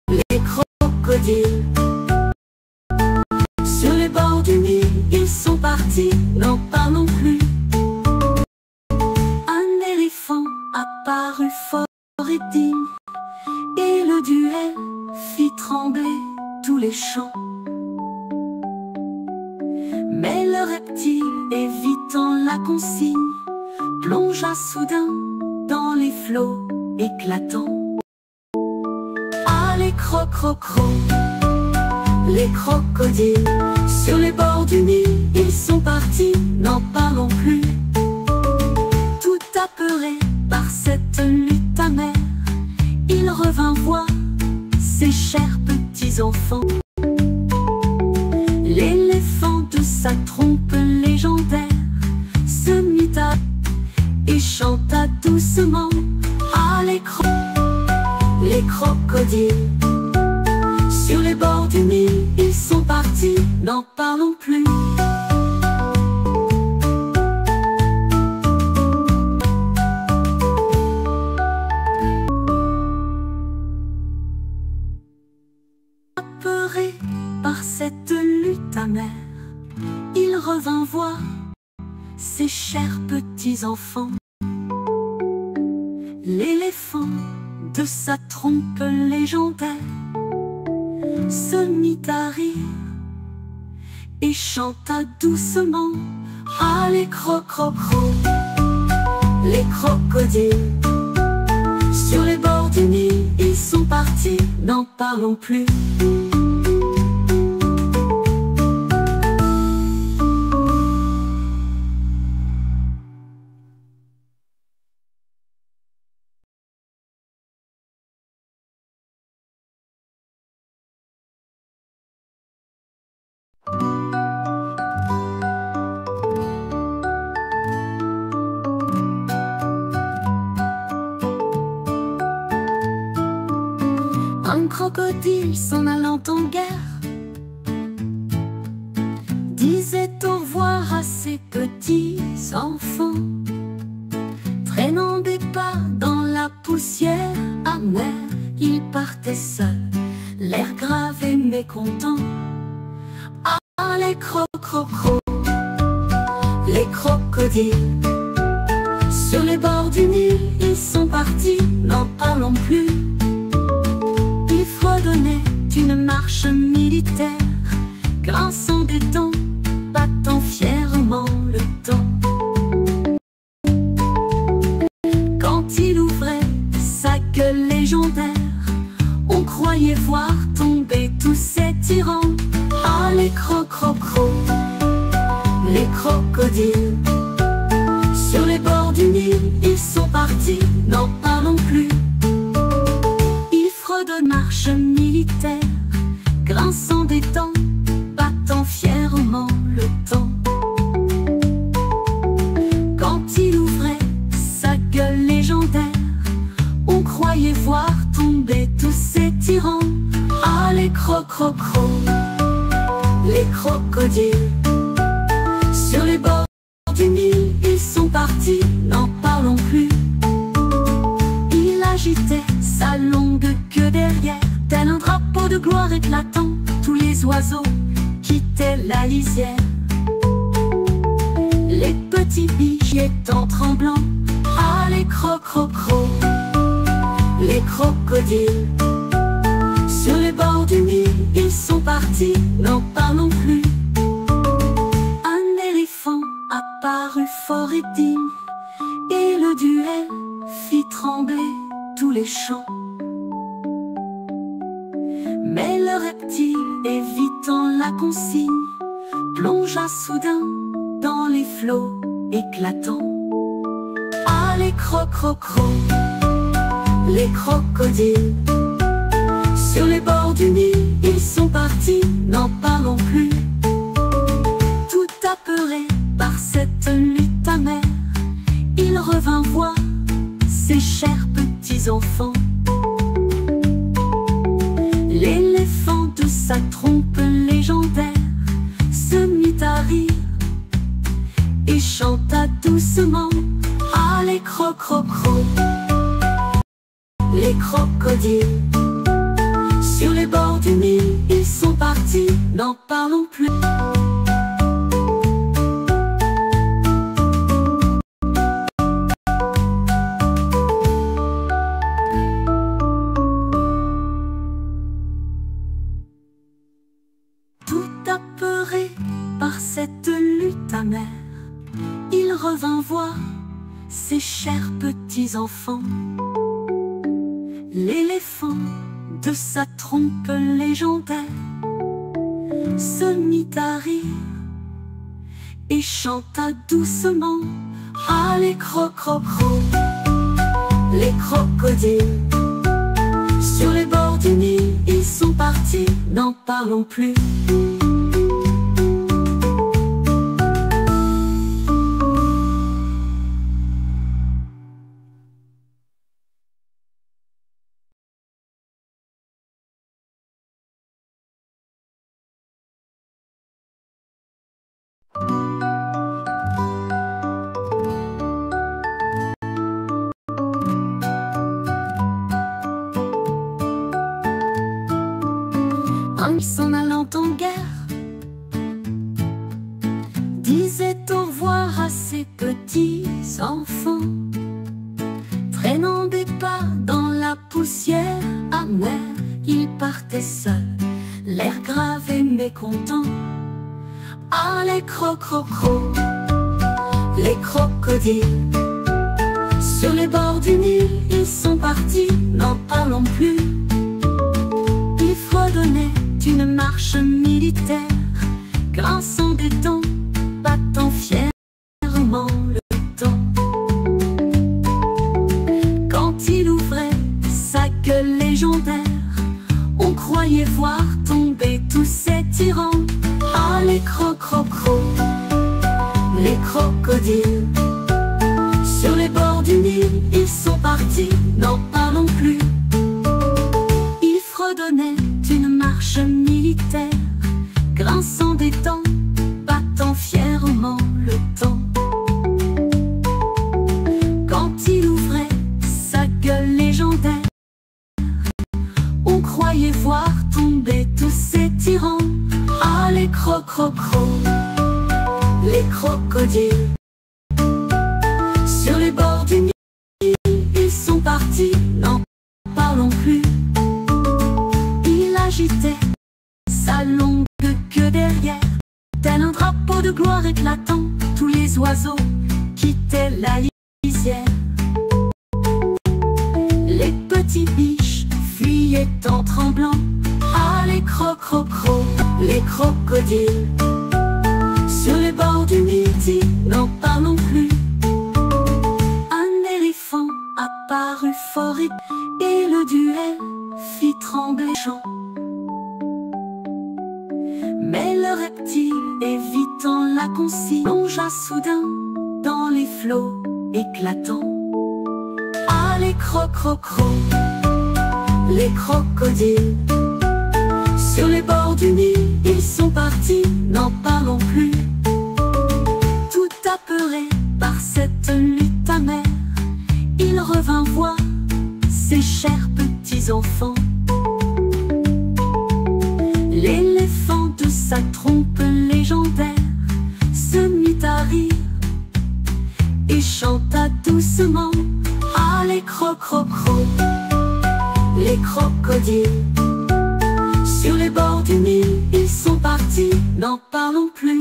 les crocodiles. Sur les bords du Nil, ils sont partis, n'en parlons plus. Un éléphant apparut fort et digne, et le duel fit trembler tous les champs. Mais le reptile, évitant la consigne, plongea soudain dans les flots éclatants. Ah, les crocrocros, les crocodiles. Sur les bords du Nil, ils sont partis, n'en parlons plus. Tout apeuré par cette lutte amère, il revint voir ses chers petits-enfants. L'éléphant de sa trompe légendaire se mit à et chanta doucement. Ah, les crocodiles. Sur les bords du Nil, ils sont partis, n'en parlons plus. Apeuré par cette lutte amère, il revint voir ses chers petits-enfants. L'éléphant de sa trompe légendaire se mit à rire et chanta doucement. Ah, les crocrocros, les crocodiles. Sur les bords du Nil, ils sont partis, n'en parlons plus. Un crocodile s'en allant en guerre disait au revoir à ses petits enfants, traînant des pas dans la poussière amère. Il partait seul, l'air grave et mécontent. Ah, les crocrocros, les crocodiles. Sur les bords du Nil, ils sont partis, n'en parlons plus. Ils fredonnaient une marche militaire, grinçant des dents, battant fièrement le temps. Quand il ouvrait sa gueule légendaire, on croyait voir tomber tous ces tyrans. Ah, les crocrocros, les crocodiles. Sur les bords du Nil, ils sont partis, n'en parlons plus. Ils fredonnent marche militaire, grinçant des dents, battant fièrement gloire éclatant, tous les oiseaux quittaient la lisière. Les petits biches étant tremblants, ah les crocs-crocs-crocs, les crocodiles. Sur les bords du Nil, ils sont partis, n'en parlons plus. Un éléphant apparut fort et digne, et le duel fit trembler tous les champs. Mais le reptile, évitant la consigne, plongea soudain dans les flots éclatants. Ah les crocs-crocs-crocs, les crocodiles. Sur les bords du Nil, ils sont partis, n'en parlons plus. Tout apeurés par cette lutte amère, il revint voir ses chers petits enfants. L'éléphant de sa trompe légendaire se mit à rire et chanta doucement. Ah les crocs-crocs-crocs, les crocodiles. Sur les bords du Nil, ils sont partis, n'en parlons plus. Tout apeuré par cette lutte amère, il revint voir ses chers petits enfants. L'éléphant de sa trompe légendaire se mit à rire et chanta doucement. Ah les crocs-crocs-crocs, les crocodiles. Sur les bords du Nil, ils sont partis, n'en parlons plus. En s'en allant en guerre, disait au revoir à ses petits enfants, traînant des pas dans la poussière amère. Il partait seul, l'air grave et mécontent. Ah les crocs-crocs-crocs, les crocodiles. Sur les bords du Nil, ils sont partis, n'en parlons plus. Ils fredonnaient une marche militaire, grinçant des dents, battant fièrement le temps. Quand il ouvrait sa gueule légendaire, on croyait voir tomber tous ces tyrans. Ah les crocs-crocs-crocs, les crocodiles. Sur les bords du Nil, ils sont partis, n'en parlons plus. Ils fredonnaient une marche militaire, grinçant des dents, battant fièrement le temps. Quand il ouvrait sa gueule légendaire, on croyait voir tomber tous ces tyrans. Ah les crocs-crocs-crocs, les crocodiles. Sur les bords du Nil, ils sont partis, n'en parlons plus. Il agitait sa longue queue derrière, tel un drapeau de gloire éclatant, tous les oiseaux quittaient la lisière. Les petits biches fuyaient en tremblant. Ah les crocs-crocs-crocs, les crocodiles. Sur les bords du Midi, n'en parlons plus. Un éléphant apparut fort et le duel fit trembler les champs. Mais le reptile, évitant la consigne, plongea soudain dans les flots éclatants. Ah les crocs-crocs-crocs, les crocodiles. Sur les bords du Nil, ils sont partis, n'en parlons plus. Tout apeuré par cette lutte amère, il revint voir ses chers petits enfants. chanta doucement. Ah, les crocrocros, les crocodiles, sur les bords du Nil, ils sont partis, n'en parlons plus.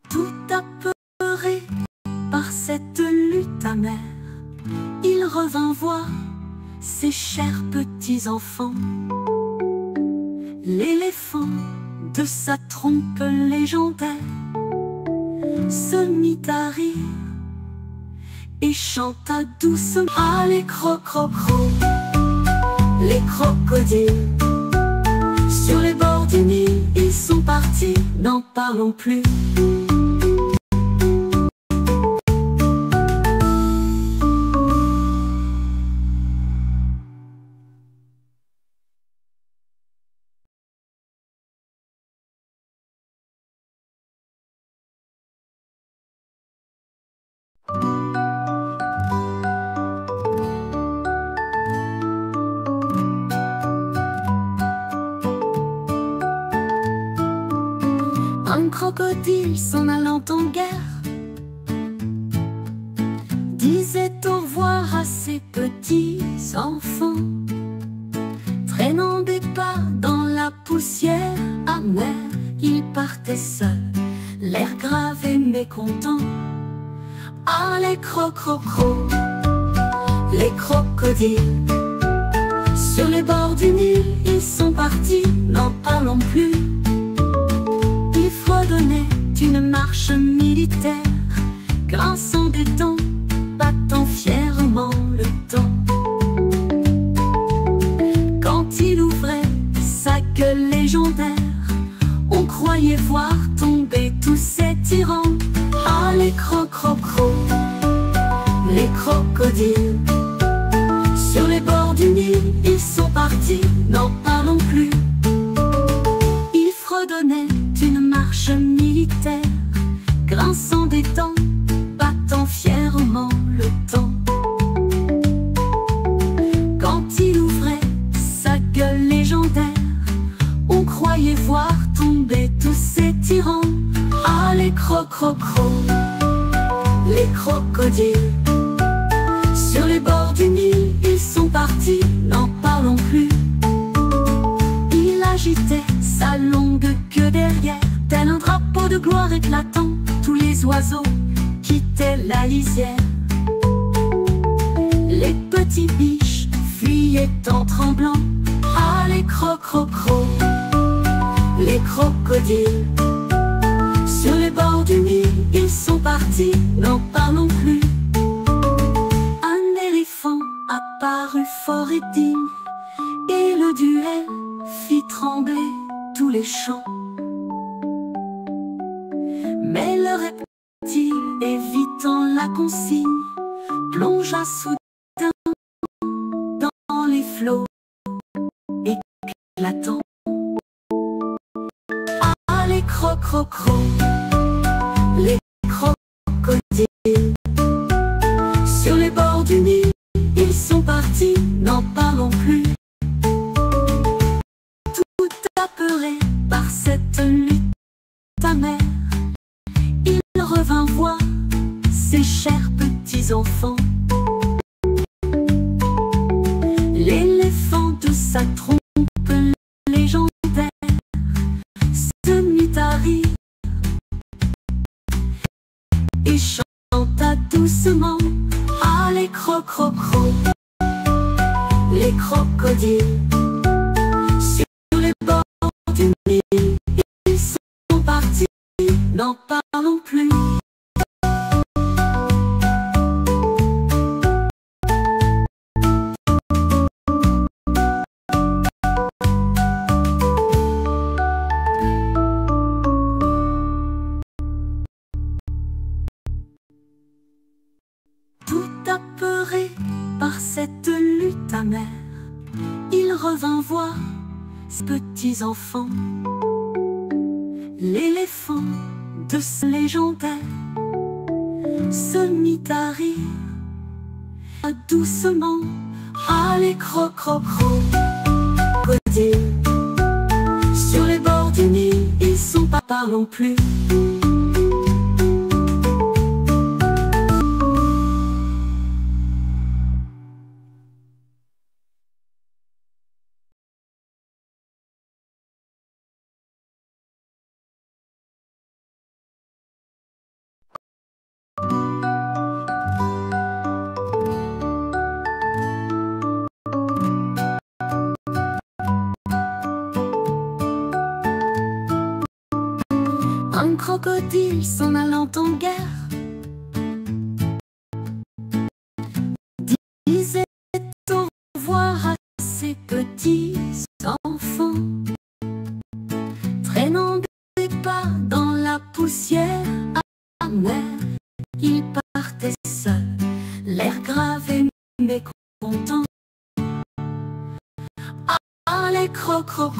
Tout apeuré par cette lutte amère, il revint voir ses chers petits-enfants. L'éléphant de sa trompe légendaire se mit à rire et chanta doucement. Ah, les crocrocros, les crocodiles, sur les bords du Nil, ils sont partis, n'en parlons plus. Un crocodile s'en allant en guerre disait au revoir à ses petits enfants, traînant des pas dans la poussière amère. Il partait seul, l'air grave et mécontent. Ah, les crocrocros, les crocodiles, sur les bords du Nil, ils sont partis, n'en parlons plus. Il fredonnait une marche militaire, grinçant des dents, battant fièrement le temps. Quand il ouvrait sa gueule légendaire, on croyait voir tomber tous ces tyrans. Ah, les crocrocros, les crocodiles, sur les bords du Nil, ils sont partis, n'en parlons plus. Il fredonnait une marche militaire, grinçant des dents, battant fièrement le temps. Quand il ouvrait sa gueule légendaire, on croyait voir tomber tous ces tyrans. Ah, les crocrocros, les crocodiles, sur les bords du Nil, ils sont partis, n'en parlons plus. Il agitait sa longue queue derrière, tel un drapeau de gloire éclatant. Tous les oiseaux quittaient la lisière. Les petits biches fuyaient en tremblant. Ah, les crocrocros, les crocodiles, sur les bords du Nil, ils sont partis, n'en parlons plus. Un éléphant apparut fort et digne, et le duel fit trembler tous les champs. Mais le reptile, évitant la consigne, plongea soudain dans les flots éclatants. Ah, les crocrocros, les crocodiles, sur les bords du Nil, ils sont partis, n'en parlons plus. Tout apeuré par cette lutte amère, il revint voir ses chers petits-enfants. L'éléphant de sa trompe légendaire se mit à rire et chanta doucement. Ah, les crocrocros, les crocodiles, sur les bords du Nil, ils sont partis, n'en parlons plus. Apeuré par cette lutte amère, il revint voir ses petits-enfants. L'éléphant de ce légendaire se mit à rire doucement. Allez, crocodiles. Sur les bords du Nil, ils sont pas, parlons plus. Un crocodile s'en allant en guerre disait au revoir à ses petits enfants, traînant des pas dans la poussière amère. Il partait seul, l'air grave et mécontent. Ah, les crocodiles.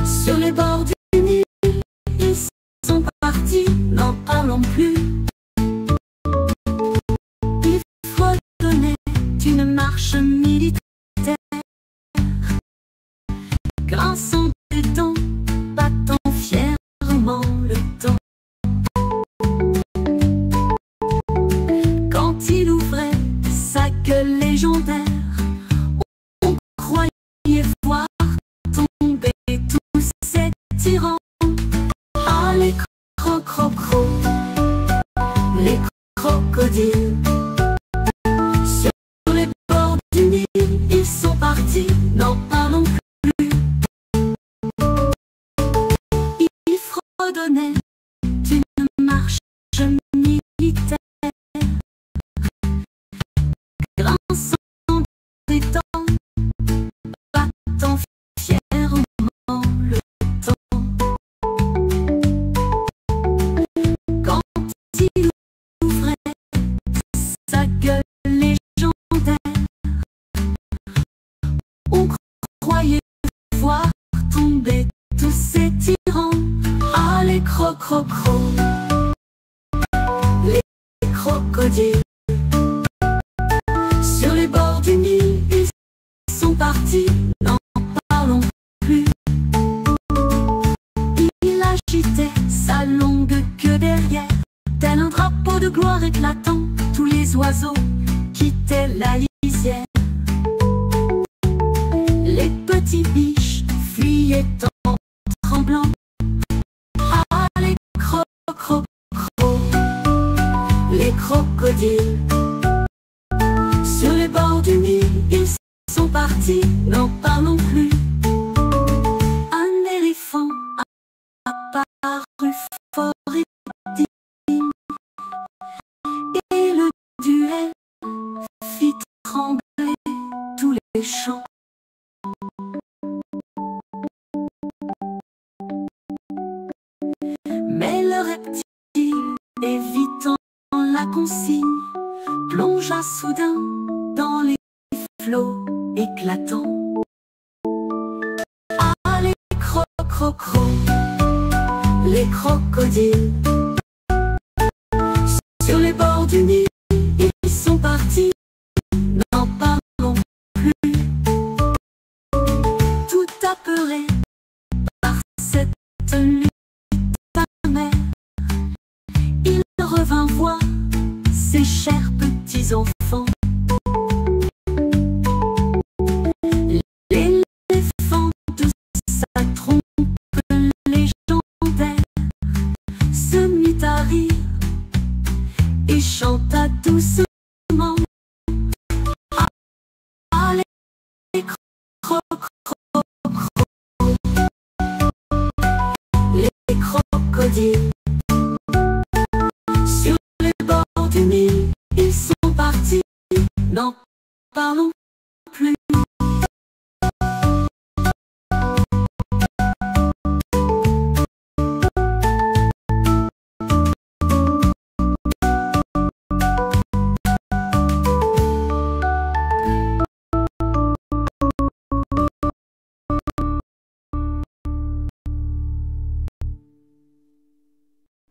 Sur les bords du Nil, ils sont partis, n'en parlons plus. Ils fredonnaient une marche militaire, grinçant des dents, battant fièrement le temps. Quand il ouvrait sa gueule légendaire, on croyait voir tomber tous ces tyrans. Ah, les crocodiles. Sur les bords du Nil, ils sont partis, n'en parlons plus. Ils fredonnaient une marche militaire, grinçant des dents, battant fièrement le temps. Quand il ouvrait sa gueule légendaire, on croyait voir tomber tous ces tyrans. Ah, les crocodiles. Sur les bords du Nil, ils sont partis, n'en parlons plus. Il agitait sa longue queue derrière, tel un drapeau de gloire éclatant. Tous les oiseaux quittaient la lisière. Les petits biches fuyaient en tremblant. Ah, les crocodiles. Sur les bords du Nil, ils sont partis, n'en parlons plus. Un éléphant apparut fort et digne, et le duel fit trembler tous les champs. Mais le reptile, évitant la consigne, plongea soudain dans les flots éclatants. Ah, les crocodiles. Sur les bords du Nil, ils sont partis, n'en parlons plus. Tout apeuré par cette lutte amère, il revint voir ses chers petits enfants. L'éléphant de sa trompe légendaire se mit à rire et chanta doucement. Ah, les crocodiles. Sur les bords du Nil, ils sont partis, n'en parlons plus.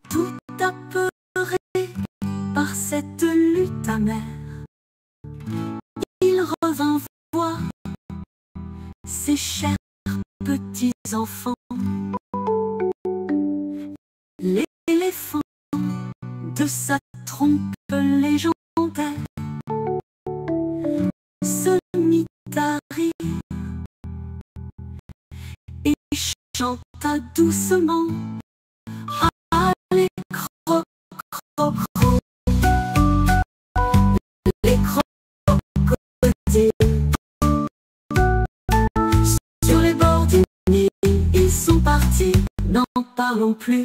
Tout apeuré mer. Il revint voir ses chers petits enfants. L'éléphant de sa trompe légendaire se mit à rire et chanta doucement: allez, croc, croc, croc. Les crocodiles sur les bords du Nil, ils sont partis, n'en parlons plus.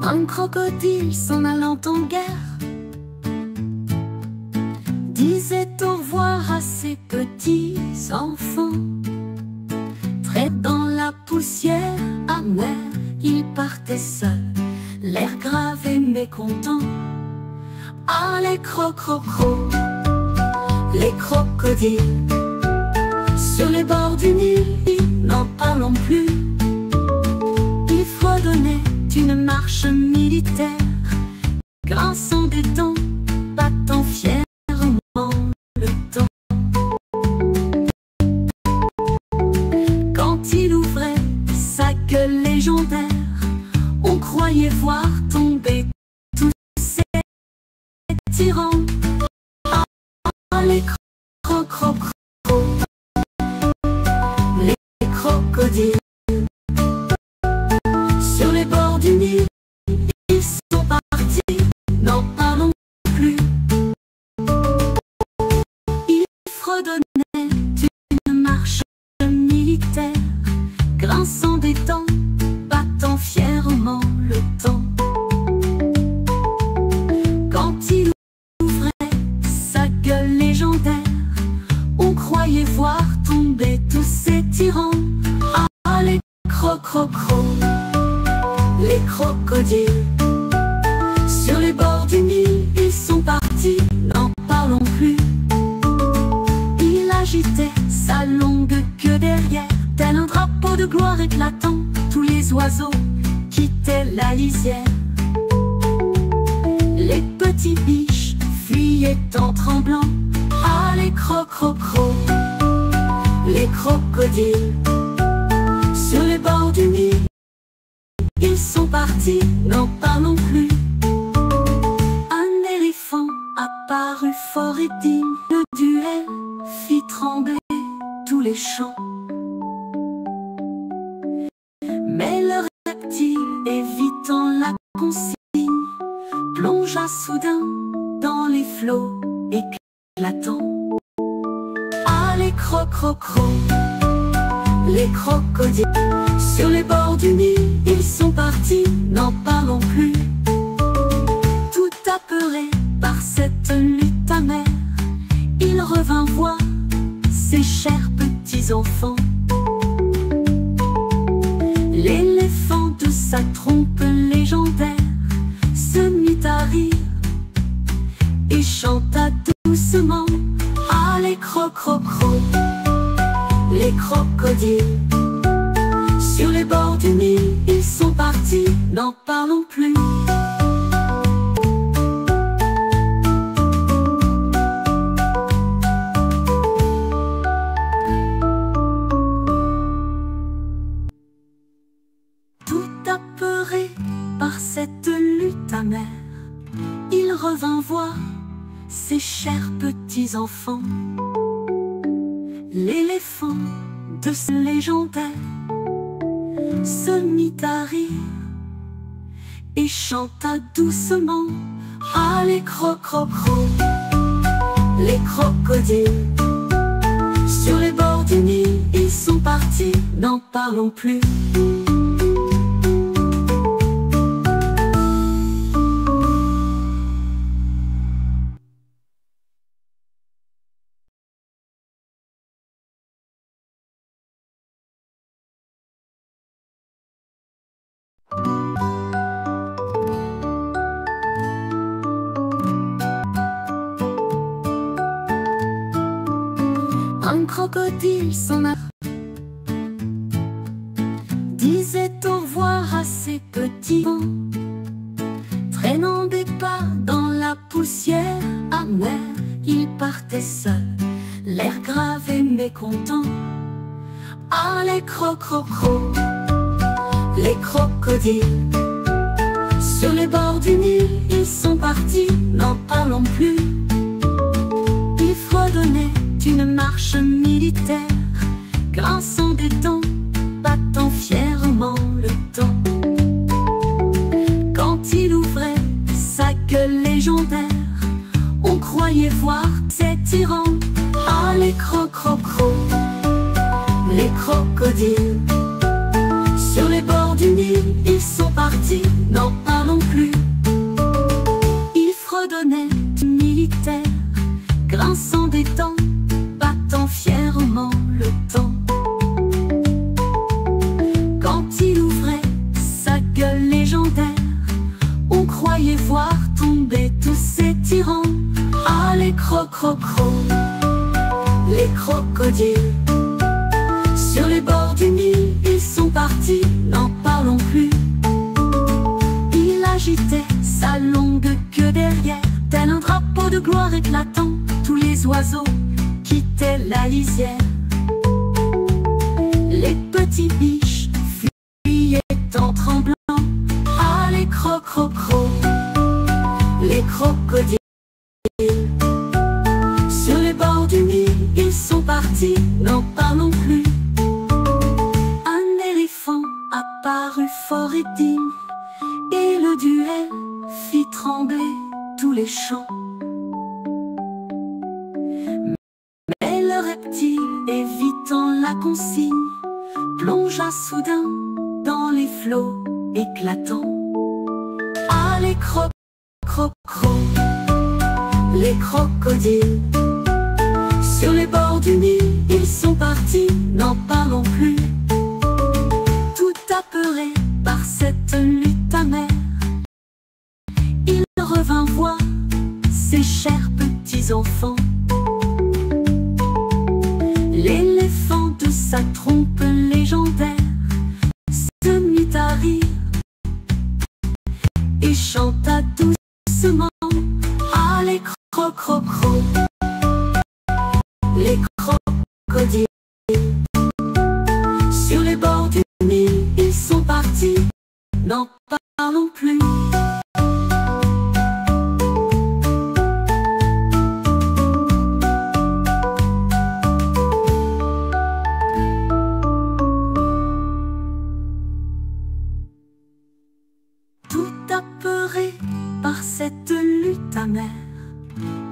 Un crocodile s'en allant en guerre disait au revoir à ses petits enfants. Très dans la poussière amère, il partait seul, l'air grave et mécontent. Ah, les croc, croc, croc, les crocodiles sur les bords du Nil, n'en parlons plus. Ils fredonnaient une marche militaire, grinçant des dents, battant fièrement le temps. Quand il ouvrait sa gueule légendaire, on croyait voir tomber tous ces tyrans. Ah, les croc, croc, croc, les crocodiles sur les bords du Nil, ils sont partis, n'en parlons plus. Ils fredonnaient une marche militaire, grinçant des dents, battant fièrement le temps. Quand il ouvrait sa gueule légendaire, on croyait voir tomber tous ces tyrans. Ah, les croc, croc, croc, les crocodiles sur les bords du Nil, ils sont partis, n'en parlons plus. Il agitait sa longue queue derrière, tel un drapeau de gloire éclatant. Tous les oiseaux quittaient la lisière. Les petits biches fuyaient en tremblant. Ah, les croc, croc, croc, les crocodiles sur les bords du Nil, ils sont partis, n'en parlons plus. Un éléphant apparut fort et digne, le duel fit trembler tous les champs. Mais le reptile, évitant la consigne, plongea soudain dans les flots éclatants. Ah, les croc, croc, croc, les crocodiles sur les bords du Nil, ils sont partis, n'en parlons plus. Tout apeuré par cette lutte amère, il revint voir ses chers petits enfants. L'éléphant de sa trompe légendaire se mit à rire et chanta doucement: ah, les croc, croc, croc, les crocodiles sur les bords du Nil, ils sont partis, n'en parlons plus. Tout apeuré par cette lutte amère, il revint voir ses chers petits enfants. L'éléphant de ce légendaire se mit à rire et chanta doucement: ah, les croc, croc, croc, les crocodiles sur les bords du Nil, ils sont partis, n'en parlons plus. Un crocodile s'en a disait au revoir à ses petits bons, traînant des pas dans la poussière amère. Il partait seul, l'air grave et mécontent. Ah, les les crocodiles, sur les bords du Nil, ils sont partis, n'en parlons plus. Ils fredonnaient une marche militaire, grinçant des dents, battant fièrement le temps. Quand il ouvrait sa gueule légendaire, on croyait voir ces tyrans. Ah, les les crocodiles, sur les bords du Nil, ils sont partis, n'en parlons plus. Ils fredonnaient militaire, grinçant des dents, battant fièrement le temps. Quand il ouvrait sa gueule légendaire, on croyait voir tomber tous ces tyrans. Ah, les les crocodiles, sur les bords du Nil, ils sont partis, n'en parlons plus. Il agitait sa longue queue derrière, tel un drapeau de gloire éclatant. Tous les oiseaux quittaient la lisière. Les petits biches fuyaient en tremblant. Ah, les les crocodiles, sur les bords du Nil, ils sont partis, n'en parlons plus. Un éléphant apparut fort et digne, et le duel fit trembler tous les champs. Mais le reptile, évitant la consigne, plongea soudain dans les flots éclatants. Ah, les les crocodiles, sur les bords du Nil, ils sont partis, n'en parlons plus. Tout apeuré par cette lutte amère, il revint voir ses chers petits enfants. L'éléphant de sa trompe légendaire se mit à rire et chanta doucement. Ah, les les crocodiles, sur les bords du Nil, ils sont partis, n'en parlons plus. Tout apeuré par cette lutte amère,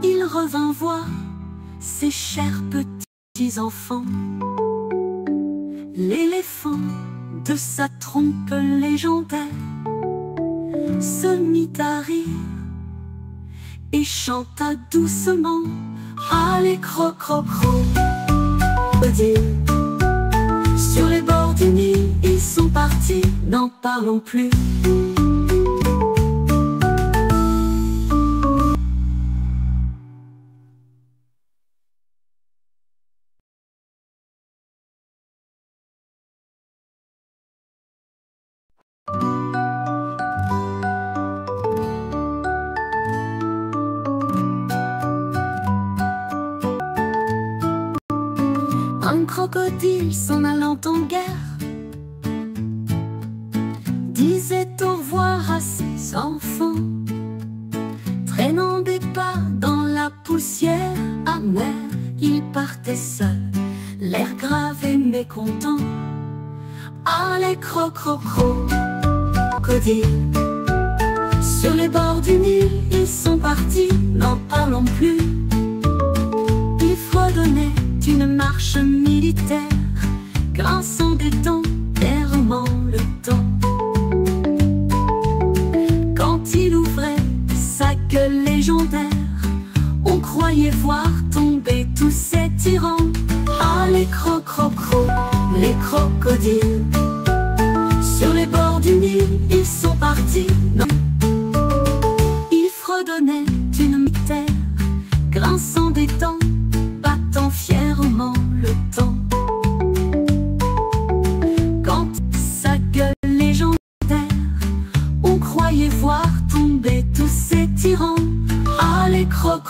il revint voir ses chers petits enfants. L'éléphant de sa trompe légendaire se mit à rire et chanta doucement. Ah, les crocodiles, sur les bords du Nil, ils sont partis, n'en parlons plus. Un crocodile s'en allant en guerre disait au revoir à ses enfants, traînant des pas dans la poussière amère. Il partait seul, l'air grave et mécontent. Ah, les crocodiles, sur les bords du Nil, ils sont partis, n'en parlons plus. Ils fredonnaient une marche militaire, grinçant des dents, fièrement le temps. Quand il ouvrait sa gueule légendaire, on croyait voir tomber tous ces tyrans. Ah, les les crocodiles, sur les bords du Nil, ils sont partis, non. Ils fredonnaient une militaire, grinçant des dents, battant fièrement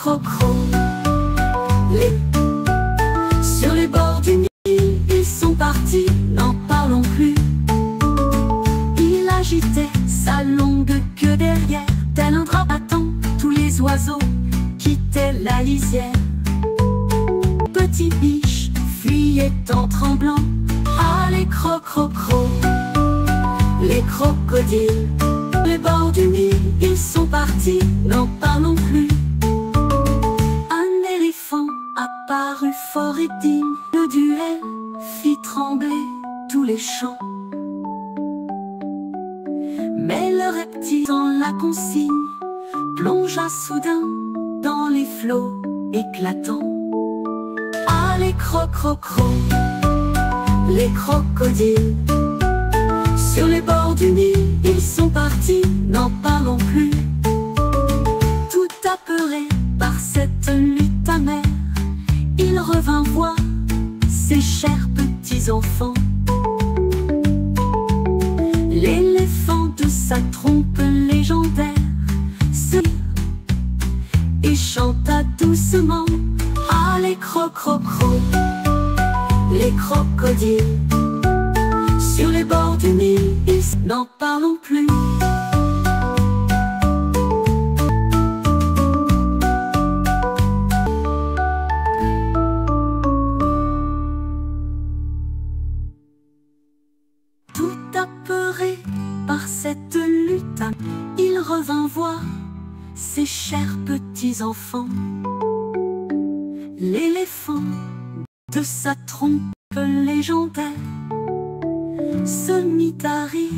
croc-croc. Sur les bords du Nil, ils sont partis, n'en parlons plus. Il agitait sa longue queue derrière, tel un drap battant, tous les oiseaux quittaient la lisière. Petit biche fuyait en tremblant. Ah, les croc-croc-croc, les crocodiles. Les bords du Nil, ils sont partis, n'en parlons plus. Un éléphant apparut fort et digne. Le duel fit trembler tous les champs. Mais le reptile dans la consigne plongea soudain dans les flots éclatants. Ah, les croc-croc-croc, les crocodiles. Sur les bords du Nil, ils sont partis, n'en parlons plus. Tout apeuré par cette lutte amère, il revint voir ses chers petits enfants. L'éléphant de sa trompe légendaire se et chanta doucement. Ah, les croc-croc-croc, les crocodiles. Sur les bords du Nil, ils n'en parlons plus. Tout apeuré par cette lutte, il revint voir ses chers petits enfants. L'éléphant de sa trompe légendaire se mit à rire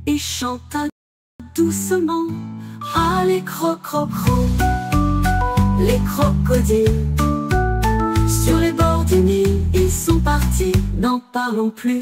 et chanta doucement. Ah, les croc-croc-croc, les crocodiles. Sur les bords du Nil, ils sont partis, n'en parlons plus.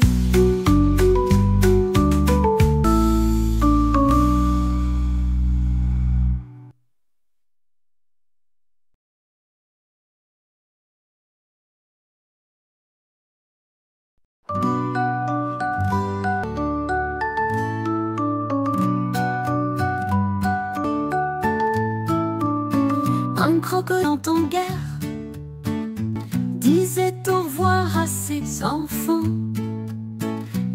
Un crocodile en guerre disait au revoir à ses enfants.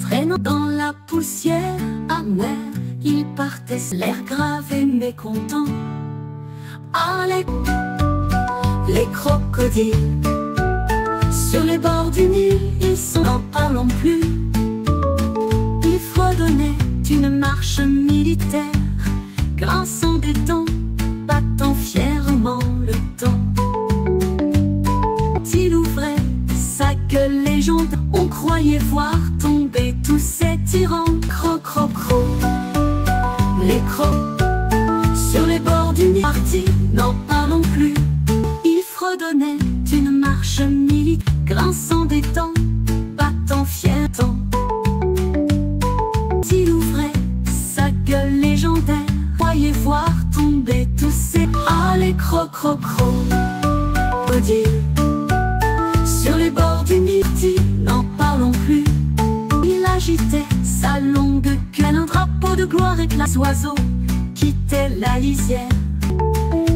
Traînant dans la poussière amère, il partait, l'air grave et mécontent. Ah, les crocodiles. Sur les bords du Nil, ils sont, n'en parlons plus. Ils fredonnaient une marche militaire, grinçant des dents, battant fièrement le temps. Il ouvrait sa gueule légendaire, on croyait voir tomber tous ces tyrans. Croc-croc-croc, les crocs. Sur les bords du Nil, partis, n'en parlons plus. Il fredonnait une marche militaire, grinçant des dents, battant fièrement. Il ouvrait sa gueule légendaire, croyait voir tomber tous ces... Ah, les croc-croc-croc, sur les bords du Nil, n'en parlons plus. Il agitait sa longue queue, un drapeau de gloire éclate. Les oiseaux quittaient la lisière.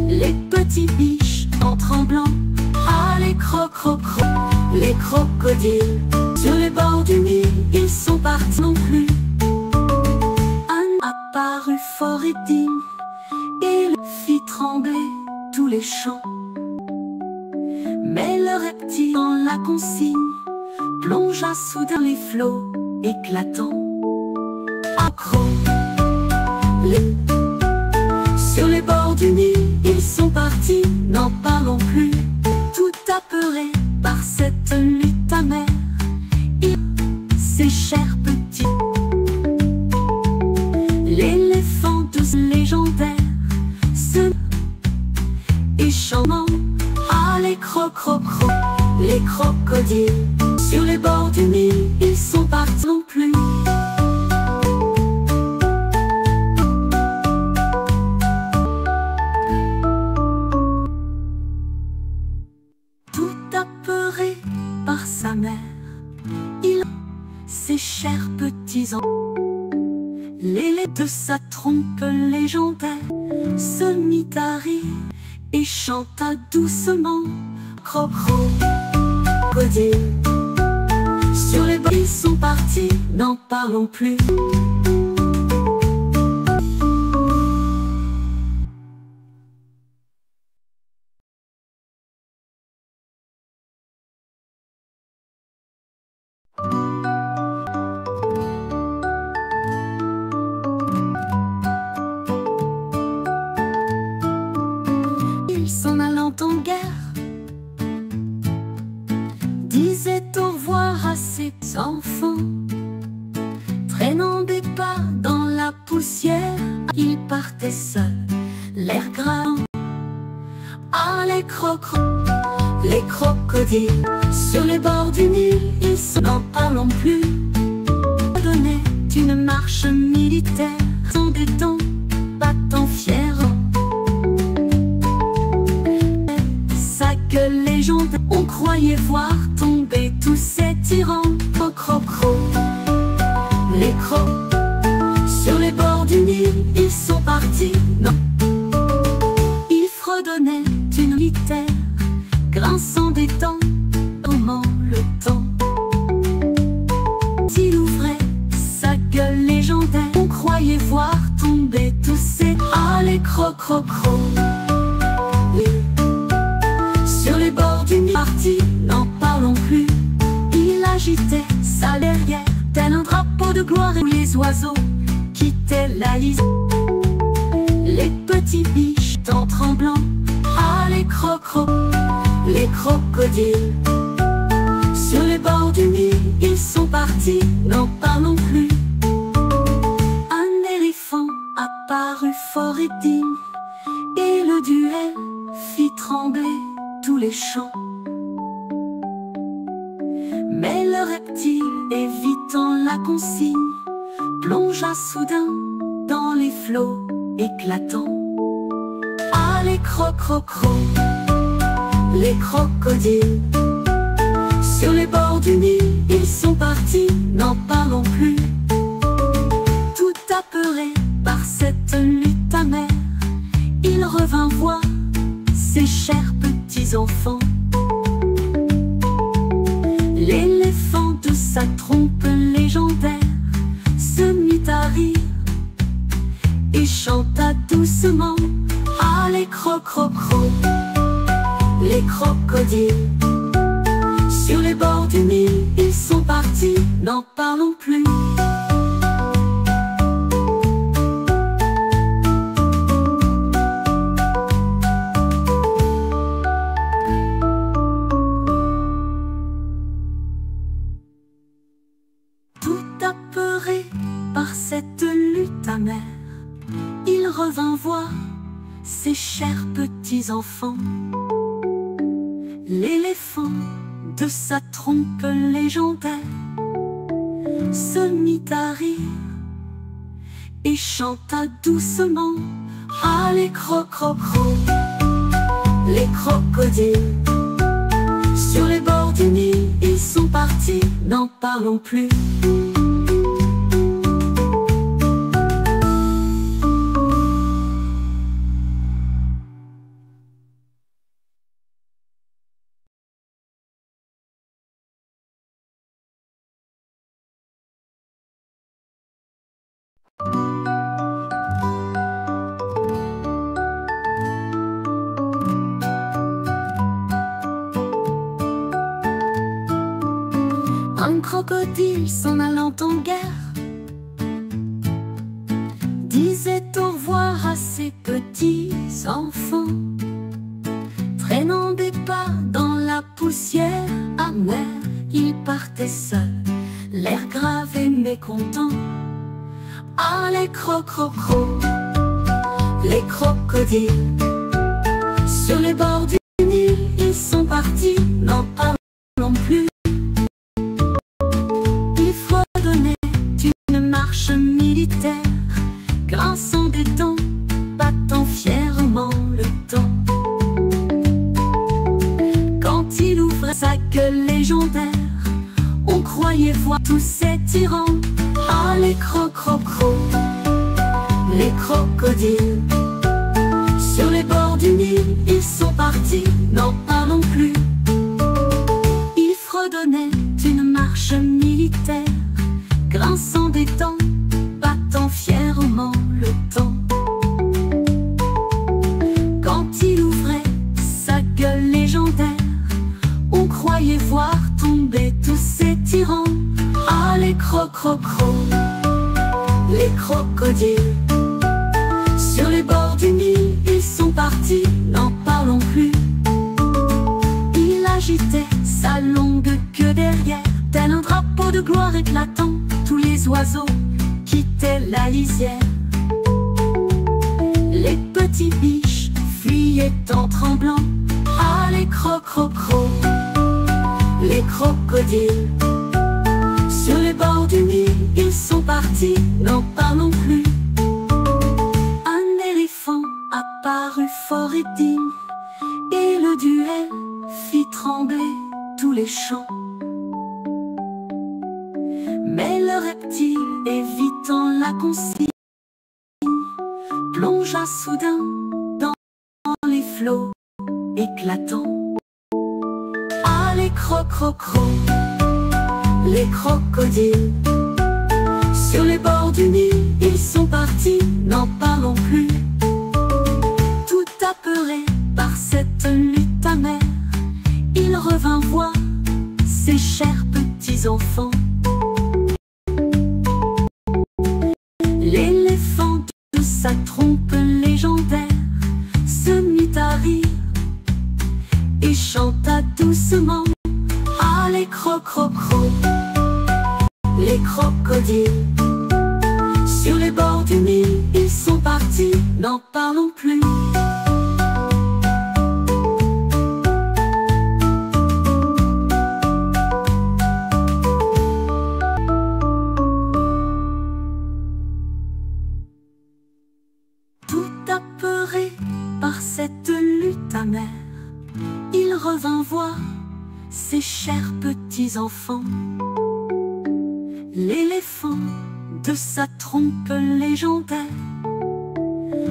Les petits biches en tremblant. Ah, les croc-croc-croc, les crocodiles. Sur les bords du Nil, ils sont partis non plus. Un apparut fort et digne, il fit trembler tous les champs. Mais le reptile dans la consigne plongea soudain les flots éclatants. Accro, sur les bords du Nil, ils sont partis, n'en parlons plus. Tout apeuré par cette lutte amère, ses chers petits. L'éléphant tous légendaire se et chantant. Ah, les croc-croc-croc, les crocodiles. Sur les bords du Nil, ils sont partis non plus. Tout apeuré par sa mère, il ses chers petits enfants. L'ailé de sa trompe légendaire se mit à rire et chanta doucement. Crocodile. Sur les bords ils sont partis, n'en parlons plus. Ils s'en allant en guerre disaient au revoir à ses enfants, traînant des pas dans la poussière. Ils partaient seuls, l'air grave. Ah, les crocodiles sur les bords du Nil, ils n'en parlons plus. Donnait une marche militaire, sans des dents, battant fiers. Sa gueule légendaire, on croyait voir tomber tous ces tyrans. Les crocs sur les bords du Nil, ils sont partis. Non, ils fredonnaient une militaire, grinçant des dents, tombant le temps. S'il ouvrait sa gueule légendaire, on croyait voir tomber tous ces... Ah, les crocs sur les bords du Nil, parti, n'en parlons plus. Il agitait sa derrière, tel un drapeau de gloire, et les oiseaux quittaient la liste. Les petits biches en tremblant. Ah, les crocodiles sur les bords du Nil, ils sont partis, n'en parlons plus. Un éléphant apparut fort et digne, et le duel fit trembler tous les champs. Mais le reptile, évitant la consigne, plongea soudain dans les flots éclatants. Ah, les les crocodiles sur les bords du Nil, ils sont partis, n'en parlons plus. Tout apeuré par cette lutte amère, il revint voir ses chers petits enfants. L'éléphant de sa trompe légendaire se mit à rire et chanta doucement. Ah, les les crocodiles sur les bords du Nil, ils sont partis, n'en parlons plus. Tout apeuré par cette lutte amère, il revint voir ses chers petits enfants. L'éléphant de sa trompe légendaire se mit à rire et chanta doucement. Ah, les les crocodiles sur les bords du Nil, ils sont partis, n'en parlons plus. Un crocodile s'en allant en guerre disait au revoir à ses petits enfants, traînant des pas dans la poussière amère. Il partait seul, l'air grave et mécontent. Ah, les les crocodiles sur les bords du Nil, ils sont partis, n'en parlons plus. Il fredonnait une marche militaire, grinçant des dents, battant fièrement le temps. Quand il ouvrait sa gueule légendaire, on croyait voir tous ces tyrans. Ah, les les crocodiles sur les bords du Nil, ils crocro, les crocodiles. Sur les bords du Nil, ils sont partis, n'en parlons plus. Il agitait sa longue queue derrière, tel un drapeau de gloire éclatant. Tous les oiseaux quittaient la lisière. Les petits biches fuyaient en tremblant. Ah, les crocro, les crocodiles. Sur les bords du Nil, ils sont partis, n'en parlons plus. Un éléphant apparut fort et digne, et le duel fit trembler tous les champs. Mais le reptile, évitant la consigne, plongea soudain dans les flots éclatants. Ah, les crocro, les crocodiles. Sur les bords du Nil, ils sont partis, n'en parlons plus. Tout apeuré par cette lutte amère, il revint voir ses chers petits enfants. L'éléphant de sa trompe légendaire se mit à rire et chanta doucement. Ah, les crocro, les crocodiles. Sur les bords du Nil, ils sont partis, n'en parlons plus. Tout apeuré par cette lutte amère, il revint voir ses chers petits enfants. L'éléphant de sa trompe légendaire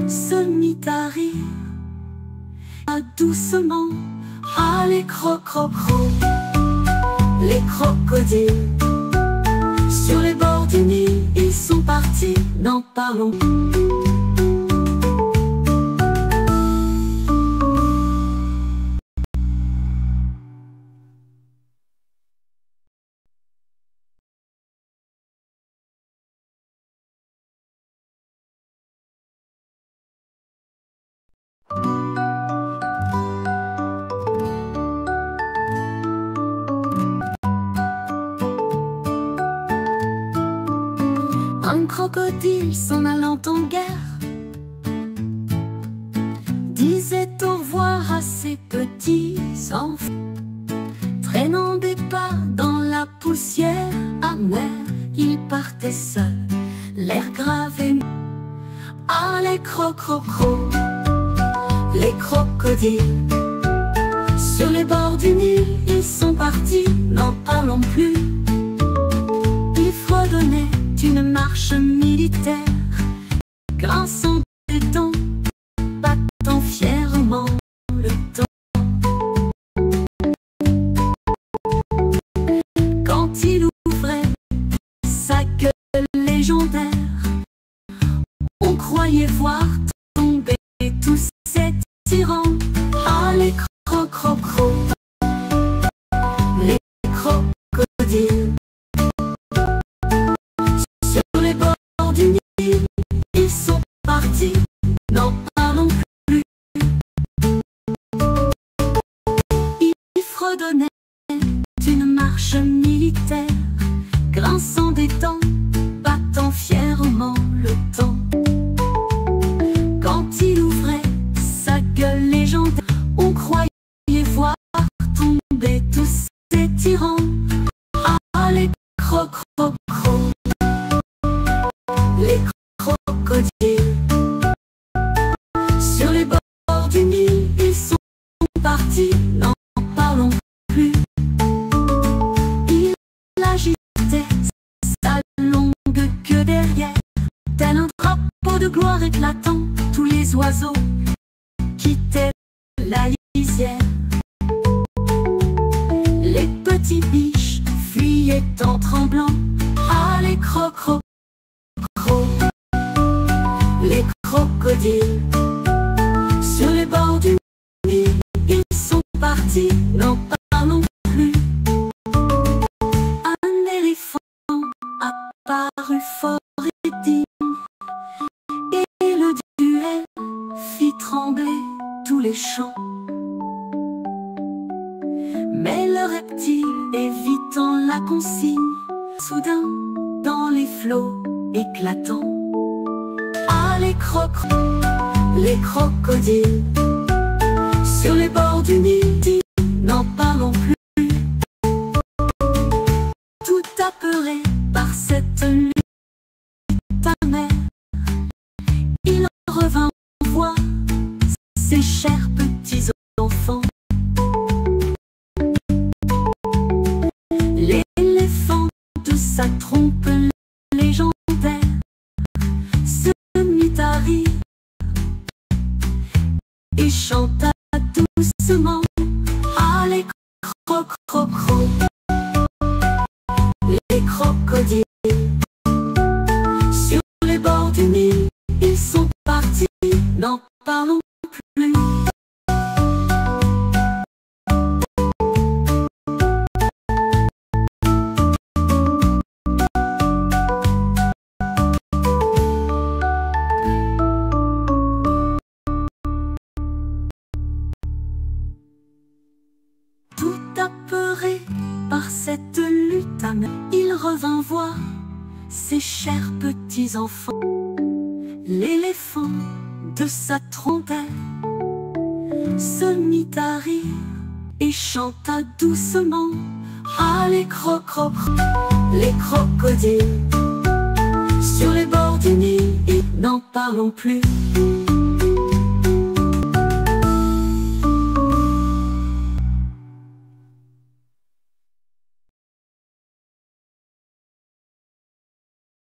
se mit à rire doucement. Ah, les crocro, les crocodiles. Sur les bords du Nil, ils sont partis, n'en parlons plus. Un crocodile s'en allant en guerre disait au revoir à ses petits enfants. Traînant des pas dans la poussière amère, il partait seul, l'air grave et mou. Ah, les crocro, les crocodiles. Sur les bords du Nil, ils sont partis, n'en parlons plus. Ils fredonnaient une marche militaire, grinçant des dents, battant fièrement le temps. Quand il ouvrait sa gueule légendaire, on croyait voir tomber tous ces tyrans. Ah, les crocro, les crocodiles. Sur les bords du Nil, ils sont partis, n'en parlons plus. Ils fredonnaient une marche militaire, grinçant des dents, battant fièrement le temps. Quand il ouvrait sa gueule légendaire, on croyait voir tomber tous ces tyrans. Ah, les crocro, les crocodiles. Sur les bords du Nil, ils sont partis, n'en parlons plus. Il agitait sa longue queue derrière, tel un drapeau de gloire éclatant. Tous les oiseaux quittaient la lisière. Les petits biches fuyaient en tremblant. Ah, les crocro, les crocodiles. Sur les bords du Nil, ils sont partis, n'en parlons plus. Un éléphant parut fort et digne, et le duel fit trembler tous les champs. Mais le reptile, évitant la consigne, soudain, dans les flots éclatants, les crocodiles, sur les bords du Nil, n'en parlons plus. Tout apeuré par cette lutte amère, il revint voir ses chers petits enfants. L'éléphant de sa trompe légendaire se mit à rire et chanta doucement: les les crocodiles, sur les bords du Nil, ils sont partis, n'en parlons plus. Tout apeuré par cette lutte amère, il revint voir ses chers petits enfants. L'éléphant de sa trompe se mit à rire et chanta doucement: les crocodiles, sur les bords du Nil, n'en parlons plus.